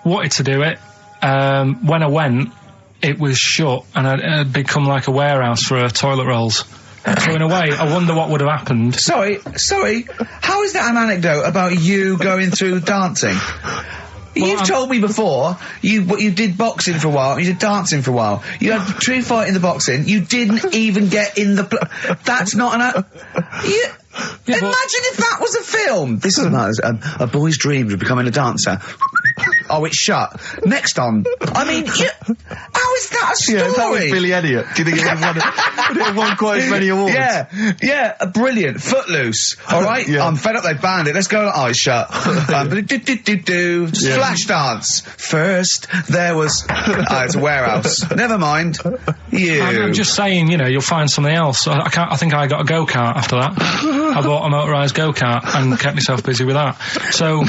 Wanted to do it. When I went, it was shut, and it had become like a warehouse for toilet rolls. So in a way, I wonder what would have happened. Sorry, how is that an anecdote about you going through dancing? You've told me before, you did boxing for a while, you did dancing for a while. You had a true fight in the boxing, you didn't even get in the... That's not an... Imagine if that was a film! This is a boy's dreams of becoming a dancer. Oh, it's shut. Next on. I mean, how is that a story? Yeah, that was Billy Elliot. Do you think it would have won quite as many awards? Yeah, brilliant. Footloose. All right? Yeah. I'm fed up they banned it. Let's go. Eyes shut. Flash dance. First, there was... it's a warehouse. Never mind. I'm just saying, you'll find something else. I think I got a go-kart after that. I bought a motorised go-kart and kept myself busy with that. So...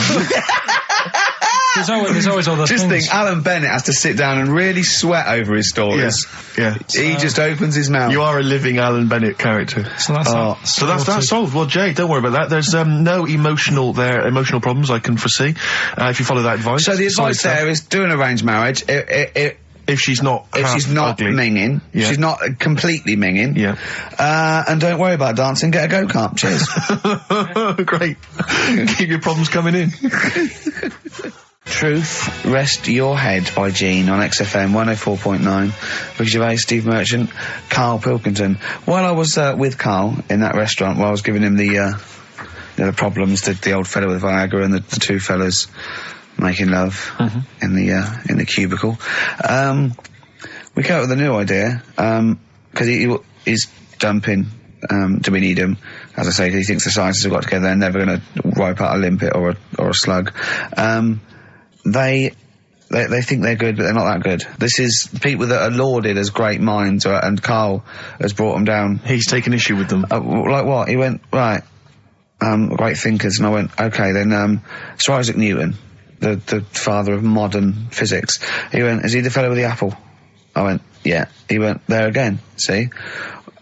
there's always other Just things. think, Alan Bennett has to sit down and really sweat over his stories. Yeah. He just opens his mouth. You are a living Alan Bennett character. So that's solved. Well, Jay, don't worry about that. There's no emotional problems I can foresee if you follow that advice. So the advice there is do an arranged marriage. If she's not ugly. minging, she's not completely minging. Yeah. And don't worry about dancing. Get a go-kart. Cheers. Great. Keep your problems coming in. Truth, Rest Your Head by Gene on XFM 104.9. Ricky Gervais, Steve Merchant, Karl Pilkington. While I was with Karl in that restaurant, while I was giving him the problems, the old fella with Viagra and the two fellas making love in the cubicle, we came up with a new idea, because he's dumping do we need him? As I say, he thinks the scientists have got together, they're never going to wipe out a limpet or a slug. They think they're good, but they're not that good. This is people that are lauded as great minds, and Karl has brought them down. He's taken issue with them. Like what? He went, right, great thinkers, and I went, okay, then, Sir Isaac Newton, the father of modern physics. He went, is he the fellow with the apple? I went, yeah. He went, there again, see?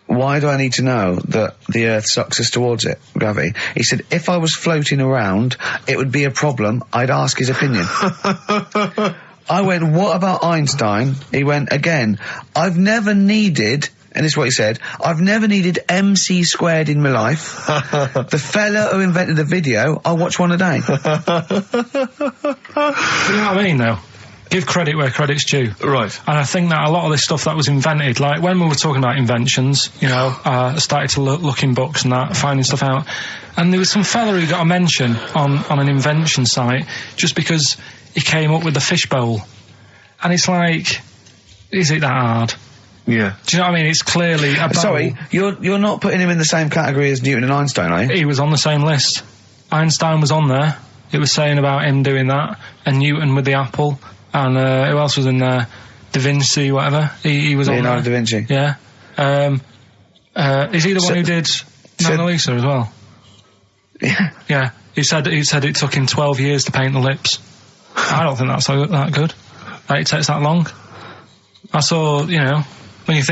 Why do I need to know that the Earth sucks us towards it, gravity? He said, if I was floating around, it would be a problem. I'd ask his opinion. I went, what about Einstein? He went, again, I've never needed, and this is what he said, I've never needed MC squared in my life. The fella who invented the video, I watch one a day. You know what I mean, though? Give credit where credit's due. Right. And I think that a lot of this stuff that was invented, like when we were talking about inventions, I started to look in books and that, finding stuff out. And there was some fella who got a mention on an invention site just because he came up with the fishbowl. And it's like, is it that hard? Yeah. Do you know what I mean? It's clearly a bowl. Sorry, you're not putting him in the same category as Newton and Einstein, are you? He was on the same list. Einstein was on there. It was saying about him doing that. And Newton with the apple. And who else was in there? Da Vinci, whatever. He was Leonardo on there. da Vinci. Yeah. Is he the one who did Mona Lisa as well? Yeah. Yeah. He said it took him 12 years to paint the lips. I don't think that's that good. Like, it takes that long. I saw, when you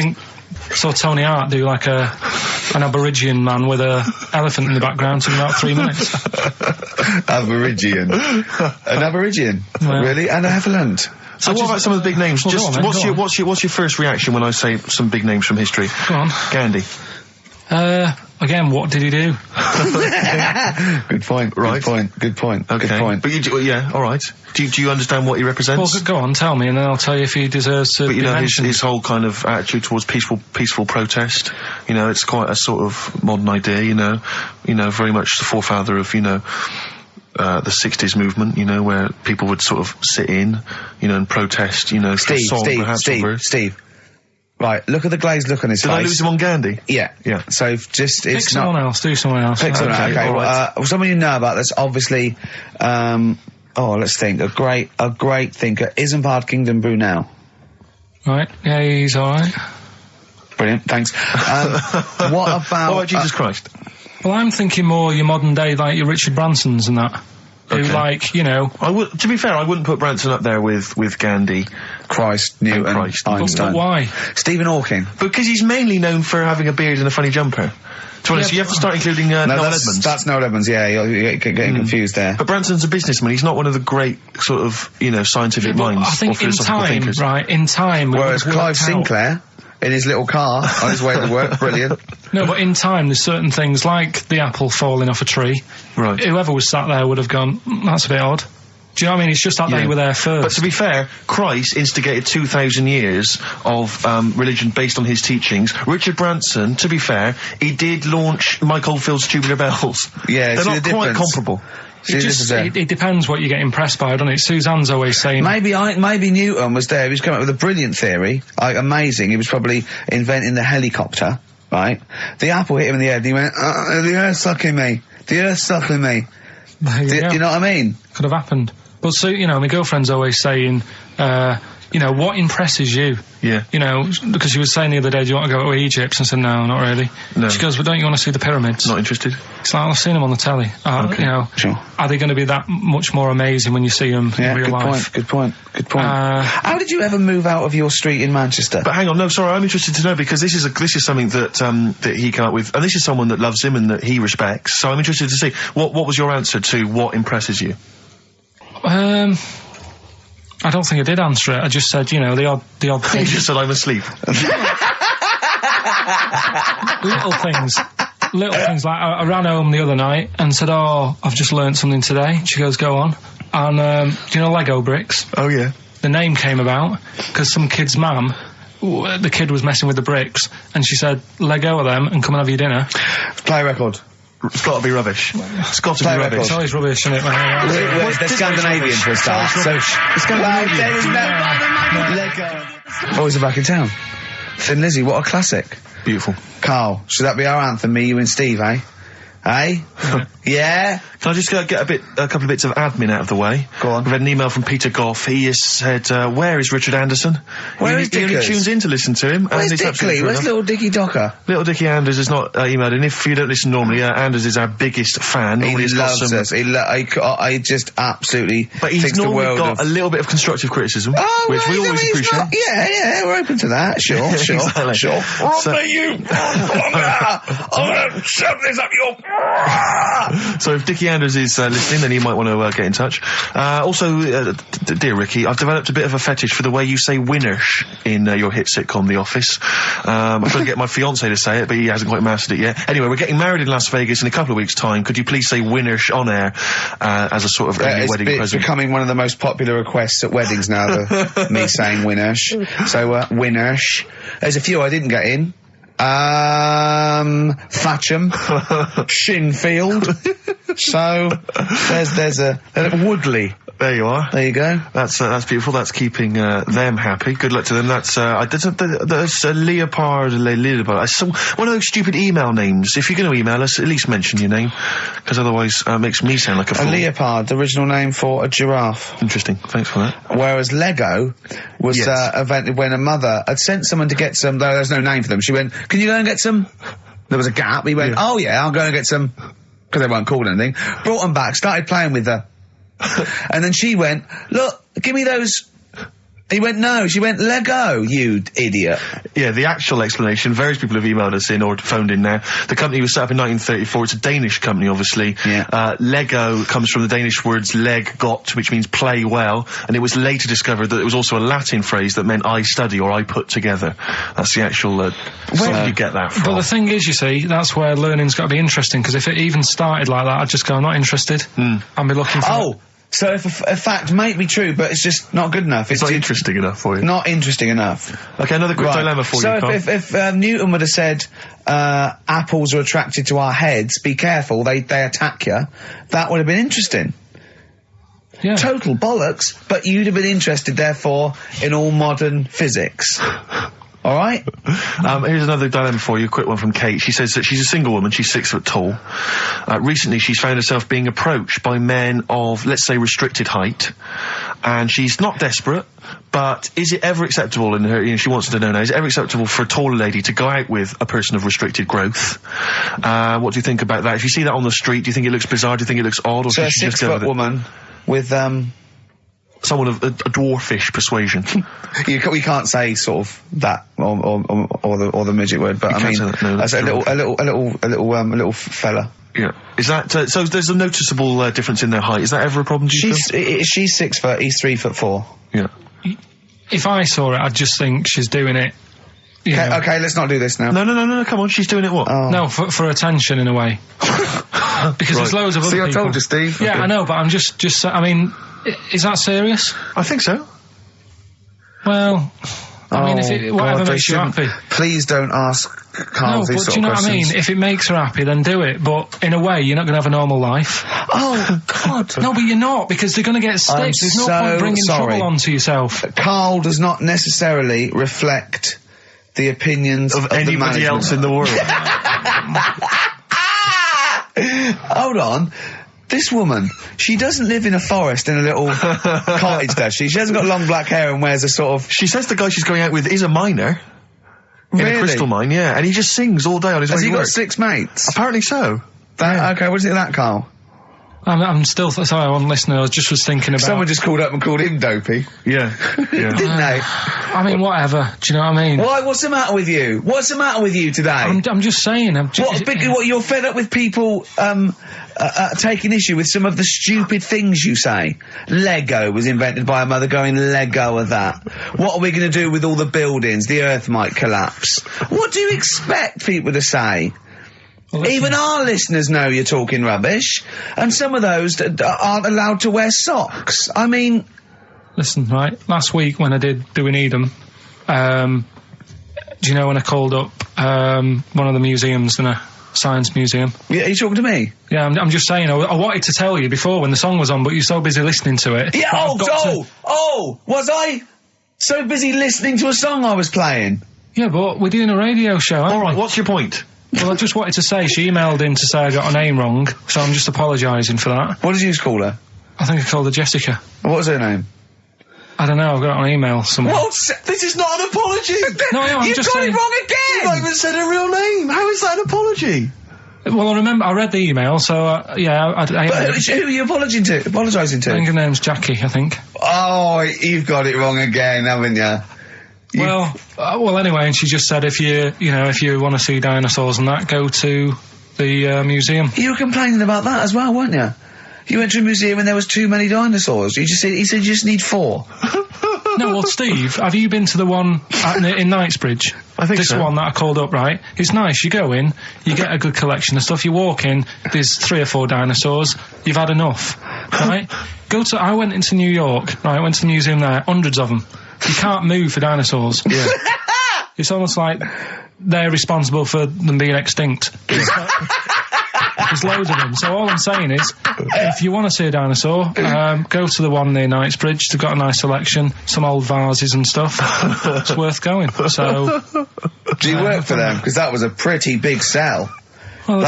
saw Tony Hart do like an Aborigine man with a elephant in the background in about 3 minutes. Aborigine. An Aborigine? Yeah. Really? An elephant? So what about some of the big names? Well, what's your first reaction when I say some big names from history? Go on. Gandhi. Again, what did he do? Good point. Right. Good point. Okay. Good point. But all right. Do you understand what he represents? Well, go on, tell me, and then I'll tell you if he deserves to be mentioned. His whole kind of attitude towards peaceful protest. It's quite a sort of modern idea. Very much the forefather of the 60s movement. Where people would sort of sit in, and protest. Steve. Right, look at the glazed look on his face. Did I lose him on Gandhi? Yeah. So just Pick someone else. Do someone else. Pick someone else. Okay. Right. Someone you know about that's obviously, let's think. A great thinker. Isambard Kingdom Brunel. Right. Yeah, he's all right. Brilliant. Thanks. What about Jesus Christ? Well, I'm thinking more your modern day, like your Richard Bransons and that. Okay. Who, I would. To be fair, I wouldn't put Branson up there with Gandhi, Christ, Newton, Einstein. But why? Stephen Hawking. Because he's mainly known for having a beard and a funny jumper. To be honest, you have to start including Noel Edmonds. That's Noel Edmonds. Yeah, you're getting confused there. But Branson's a businessman. He's not one of the great sort of scientific minds. I think or philosophical thinkers. in time. Whereas Clive Sinclair. In his little car on his way to work, brilliant. No, but in time, there's certain things like the apple falling off a tree. Right. Whoever was sat there would have gone, that's a bit odd. Do you know what I mean? It's just that they were there first. But to be fair, Christ instigated 2,000 years of religion based on his teachings. Richard Branson, to be fair, he did launch Mike Oldfield's Tubular Bells. Yeah, they're not quite comparable. It depends what you get impressed by, doesn't it? Suzanne's always saying... Maybe Newton was there. He was coming up with a brilliant theory. Amazing. He was probably inventing the helicopter, right? The apple hit him in the head and he went, the Earth's sucking me. The Earth's sucking me. Do you know what I mean? Could have happened. But, my girlfriend's always saying, you know, what impresses you? Yeah. You know, because she was saying the other day, do you want to go to Egypt? And I said, no, not really. No. She goes, well, don't you want to see the pyramids? Not interested. It's like, I've seen them on the telly. Okay. You know, sure. Are they going to be that much more amazing when you see them in real life? Good point. How did you ever move out of your street in Manchester? But hang on, no, sorry, I'm interested to know, because this is something that that he came up with, and this is someone that loves him and that he respects. So I'm interested to see what was your answer to what impresses you? I don't think I did answer it. I just said, you know, the odd thing. You just said I'm asleep. Little things like I ran home the other night and said, oh, I've just learnt something today. She goes, go on. And do you know Lego bricks? Oh yeah. The name came about because some kid's mum, the kid was messing with the bricks, and she said, let go of them and come and have your dinner. Play a record. It's got to be rubbish. It's got to be rubbish. It's always rubbish, isn't it? They're Scandinavian for a start. So Scandinavian. Boys are back in town. Thin Lizzy, what a classic. Beautiful. Carl, should that be our anthem? Me, you and Steve, eh? Eh? Yeah? Can I just get a couple of bits of admin out of the way? Go on. We've had an email from Peter Goff. He has said, where is Richard Anderson? Where is He only Dickers? tunes in to listen to him. Where's Dickley? Where's little Dickie Docker? Little Dickie Anders has not emailed in. If you don't listen normally, Anders is our biggest fan. He loves us. I just absolutely But he's thinks the normally world got of... a little bit of constructive criticism, Oh, which we always appreciate. Not, yeah, we're open to that. Sure. Exactly. Sure. So- I'm gonna shove this up your... So if Dickie Anders is listening, then he might want to get in touch. Also, dear Ricky, I've developed a bit of a fetish for the way you say winners in your hit sitcom The Office. I'm trying to get my fiancé to say it, but he hasn't quite mastered it yet. Anyway, we're getting married in Las Vegas in a couple of weeks' time. Could you please say winners on air as a sort of early wedding It's present? becoming one of the most popular requests at weddings now, me saying winners. So, winners. There's a few I didn't get in. Thatcham, Shinfield. So there's a Woodley. There you are. There you go. That's beautiful. That's keeping them happy. Good luck to them. That's Leopard. That's one of those stupid email names. If you're going to email us, at least mention your name, because otherwise it makes me sound like a fool. A leopard, the original name for a giraffe. Interesting. Thanks for that. Whereas Lego was when a mother had sent someone to get some. Though there's no name for them. She went, "Can you go and get some?" There was a gap. He went, "Oh yeah, I'll go and get some," because they weren't called anything. Brought them back. Started playing with her. And then she went, "Look, give me those." He went, "No." She went, "Lego, you idiot." Yeah, the actual explanation, various people have emailed us in or phoned in now. The company was set up in 1934. It's a Danish company, obviously. Yeah. Lego comes from the Danish words leg got, which means play well, and it was later discovered that it was also a Latin phrase that meant I study or I put together. That's the actual, where did you get that from? But the thing is, you see, that's where learning's got to be interesting, because if it even started like that, I'd just go, I'm not interested. I'd be looking for... So if a fact might be true, but it's just not good enough. It's not interesting enough for you. Not interesting enough. Okay, another quick dilemma for you, Carl. So if Newton would have said, apples are attracted to our heads, be careful, they attack you, that would have been interesting. Yeah. Total bollocks, but you'd have been interested, therefore, in all modern physics. All right? Here's another dilemma for you, a quick one from Kate. She says that she's a single woman, she's 6 foot tall. Recently she's found herself being approached by men of, let's say, restricted height. And she's not desperate, but is it ever acceptable in her, she wants to know now, is it ever acceptable for a taller lady to go out with a person of restricted growth? What do you think about that? If you see that on the street, do you think it looks bizarre, do you think it looks odd, or so should she just go with it? a 6 foot woman with, someone of a dwarfish persuasion. We can't say sort of that or the midget word, but I mean, as a little fella. Yeah. Is that so? There's a noticeable difference in their height. Is that ever a problem? She's 6 foot. He's 3'4". Yeah. If I saw it, I'd just think she's doing it. Okay, let's not do this now. No, come on, she's doing it what? Oh. No, for attention in a way. Because there's loads of other people. I told you, Steve. Yeah, okay. I know, but I'm just, I mean, is that serious? I think so. Well, I mean, if whatever makes you happy. Please don't ask Carl these sort of questions. Do you know what I mean? If it makes her happy, then do it. But in a way, you're not going to have a normal life. Oh, God. No, but you're not, because they're going to get sticks. There's no point bringing trouble onto yourself. Carl does not necessarily reflect the opinions of anybody else in the world. Hold on. This woman, she doesn't live in a forest in a little cottage, does she? She hasn't got long black hair and wears a sort of... She says the guy she's going out with is a miner. Really? In a crystal mine, yeah. And he just sings all day on his way to work. Has he got 6 mates? Apparently so. Okay, what do you think of that, Carl? I'm still, sorry, I wasn't listening, I was thinking about... Someone just called up and called him dopey. Yeah. Didn't they? I mean, whatever, do you know what I mean? Why, what's the matter with you? What's the matter with you today? I'm just saying, What, you're fed up with people, taking issue with some of the stupid things you say? Lego was invented by a mother going, Lego of that. What are we gonna do with all the buildings? The earth might collapse. What do you expect people to say? Well, even our listeners know you're talking rubbish, and some of those aren't allowed to wear socks. I mean... Listen, right, last week when I did Do We Need Them, do you know when I called up one of the museums in a science museum? Yeah, are you talking to me? Yeah, I'm just saying, I wanted to tell you before when the song was on, but you're so busy listening to it. Yeah, was I so busy listening to a song I was playing? Yeah, but we're doing a radio show, aren't we? Alright, what's your point? Well, I just wanted to say, she emailed in to say I got her name wrong, so I'm just apologising for that. What did you call her? I think I called her Jessica. What was her name? I don't know, I got it on email somewhere. What? This is not an apology! No, I'm You've just got saying... it wrong again! You've not even said her real name! How is that an apology? Well, I remember, I read the email, so, yeah, But who are you apologising to? I think her name's Jackie, I think. Oh, you've got it wrong again, haven't you? Well, anyway, and she just said if you want to see dinosaurs and that, go to the museum. You were complaining about that as well, weren't you? You went to a museum and there was too many dinosaurs. He said you just need 4. No, well, Steve, have you been to the one in Knightsbridge? I think this so. one that I called up, right? It's nice. You go in, you get a good collection of stuff. You walk in, there's 3 or 4 dinosaurs. You've had enough, right? I went into New York, right? I went to the museum there, hundreds of them. You can't move for dinosaurs. Yeah. It's almost like they're responsible for them being extinct. There's loads of them. So all I'm saying is, if you want to see a dinosaur, go to the one near Knightsbridge. They've got a nice selection, some old vases and stuff. It's worth going. So, do you work for them? Because that was a pretty big sell. Well,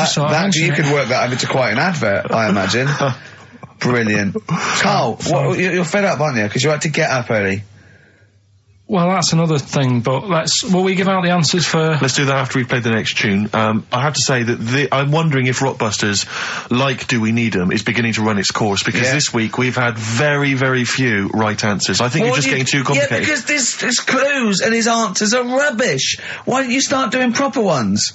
you could work that over to quite an advert, I imagine. Brilliant. Carl, you're fed up, aren't you? Because you had to get up early. Well, that's another thing, but will we give out the answers for... Let's do that after we've played the next tune. I have to say that I'm wondering if Rockbusters, like Do We Need Them, is beginning to run its course, because this week we've had very, very few right answers. I think you're just getting too complicated. Yeah, because his clues and his answers are rubbish. Why don't you start doing proper ones?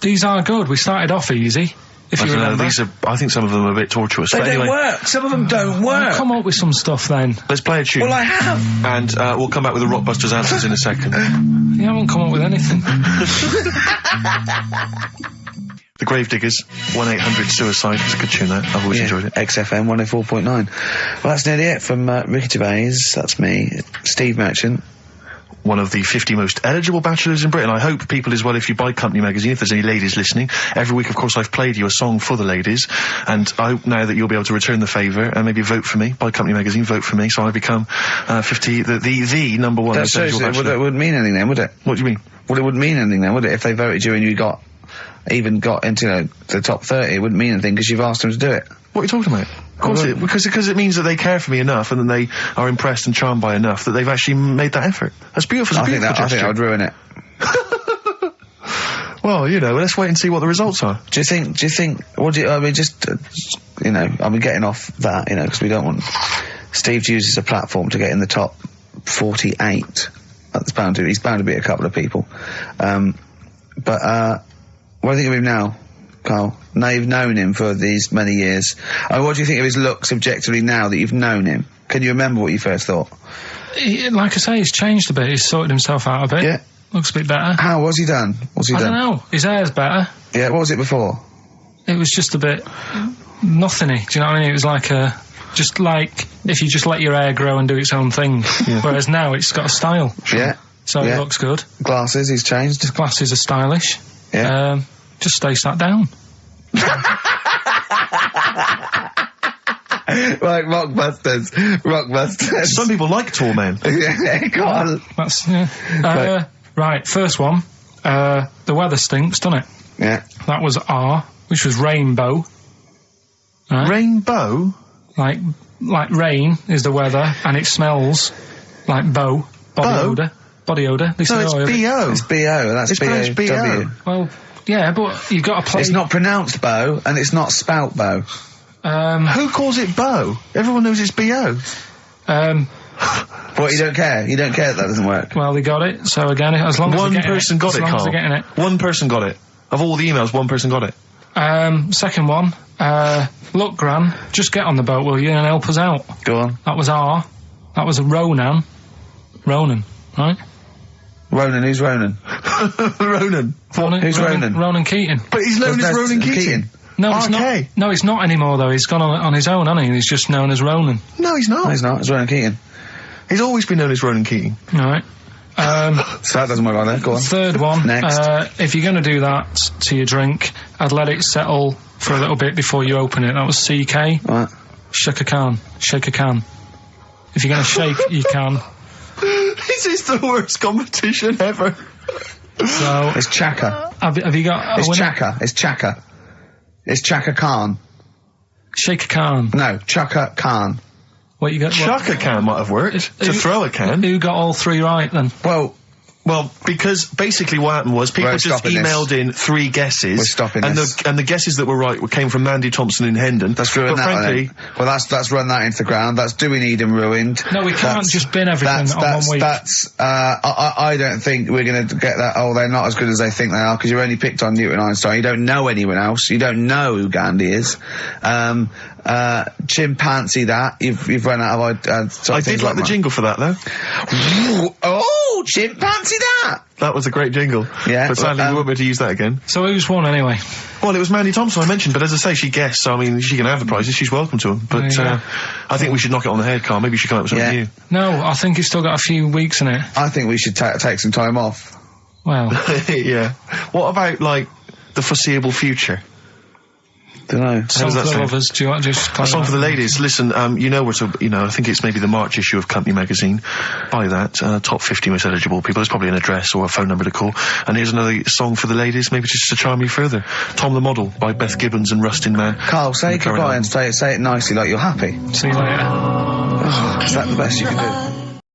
These are good. We started off easy. If you remember. I think some of them are a bit tortuous. They but anyway, don't work. Some of them don't work. Come up with some stuff then. Let's play a tune. Well, I have. And we'll come back with the Rockbusters answers in a second. You haven't come up with anything. The Gravediggers, 1-800-SUICIDE. It's a good tune, that. I've always enjoyed it. XFM 104.9. Well, that's nearly it from Ricky Gervais. That's me, Steve Merchant. One of the 50 most eligible bachelors in Britain. I hope people as well, if you buy Company Magazine, if there's any ladies listening, every week, of course, I've played you a song for the ladies, and I hope now that you'll be able to return the favour and maybe vote for me. Buy Company Magazine, vote for me, so I become 50, the number one eligible bachelor. That wouldn't mean anything then, would it? What do you mean? Well, it wouldn't mean anything then, would it? If they voted you and you got into the top 30, it wouldn't mean anything because you've asked them to do it. What are you talking about? Of course, because it means that they care for me enough, and then they are impressed and charmed by enough that they've actually made that effort. That's beautiful. I think that would ruin it. Well, let's wait and see what the results are. Do you think? Getting off that, because we don't want Steve to use as a platform to get in the top 48. He's bound to beat a couple of people. But what do you think of him now, Carl? Now you've known him for these many years. What do you think of his looks objectively now that you've known him? Can you remember what you first thought? Like I say, he's changed a bit. He's sorted himself out a bit. Yeah. Looks a bit better. How? What's he done? I don't know. His hair's better. Yeah, what was it before? It was just a bit nothingy. Do you know what I mean? It was like just like if you just let your hair grow and do its own thing. Yeah. Whereas now it's got a style. Yeah. So it looks good. Glasses, he's changed. His glasses are stylish. Yeah. Just stay sat down. Like Rockbusters. Some people like tall men. Yeah, go on. That's, right, first one. The weather stinks, doesn't it? Yeah. That was R, which was rainbow. Right? Rainbow? Like rain is the weather, and it smells like body odour. Body odour. No, it's B.O. It's B.O. That's B.O. B.O. Well, yeah, but you've got to play... It's not pronounced bow, and it's not spout bow. Who calls it bow? Everyone knows it's B.O. What, you don't care? You don't care that doesn't work? Well, they got it, so again, as long as one person got it, Carl. Carl. Getting it. One person got it. Of all the emails, one person got it. Second one, look, Gran, just get on the boat, will you, and help us out. Go on. That was R. That was a Ronan, right? Ronan, who's Ronan? Ronan. Who's Ronan? Ronan Keating. But he's known as Ronan Keating. No, he's not. No, he's not anymore, though. He's gone on his own, hasn't he? He's just known as Ronan. No, he's not. No, he's not. It's Ronan Keating. He's always been known as Ronan Keating. Right. So that doesn't work like that. Go on. Third one. Next. If you're going to do that to your drink, I'd let it settle for a little bit before you open it. That was CK. What? Shake a can. If you're going to shake, you can. This is the worst competition ever. So it's Chaka. Have you got? It's Chaka. It's Chaka. It's Chaka Khan. Shake a can. No, Chaka Khan. What you got? Chuck a can might have worked. To throw a can. Who got all three right then? Well, because basically what happened was people just emailed in 3 guesses. We're stopping and this. And the guesses that were right came from Mandy Thompson in Hendon. That's ruined that. Frankly, well, that's run that into the ground. That's Do We Need 'Em ruined. No, we can't just bin everything on 1 week. I don't think we're going to get that. Oh, they're not as good as they think they are because you've only picked on Newton Einstein. You don't know anyone else. You don't know who Gandhi is. Chimpanzee that. You've run out of I did like the jingle for that though. Oh, chimpanzee that! That was a great jingle. Yeah. But sadly we won't be able to use that again. So who's won anyway? Well, it was Mandy Thompson I mentioned, but as I say, she guessed, so I mean, she can have the prizes, she's welcome to them. But, I think we should knock it on the head, Carl. Maybe you should come up with something new. No, I think it's still got a few weeks in it. I think we should take some time off. Well. Yeah. What about, like, the foreseeable future? Dunno. Song for the lovers. Do you want to just play a song that? for the ladies. Listen, I think it's maybe the March issue of Company magazine. Buy that. Top 50 most eligible people. There's probably an address or a phone number to call. And here's another song for the ladies, maybe just to charm you further. Tom the Model by Beth Gibbons and Rustin Man. Carl, say goodbye and say it nicely, like you're happy. See you later. Is that the best you can do?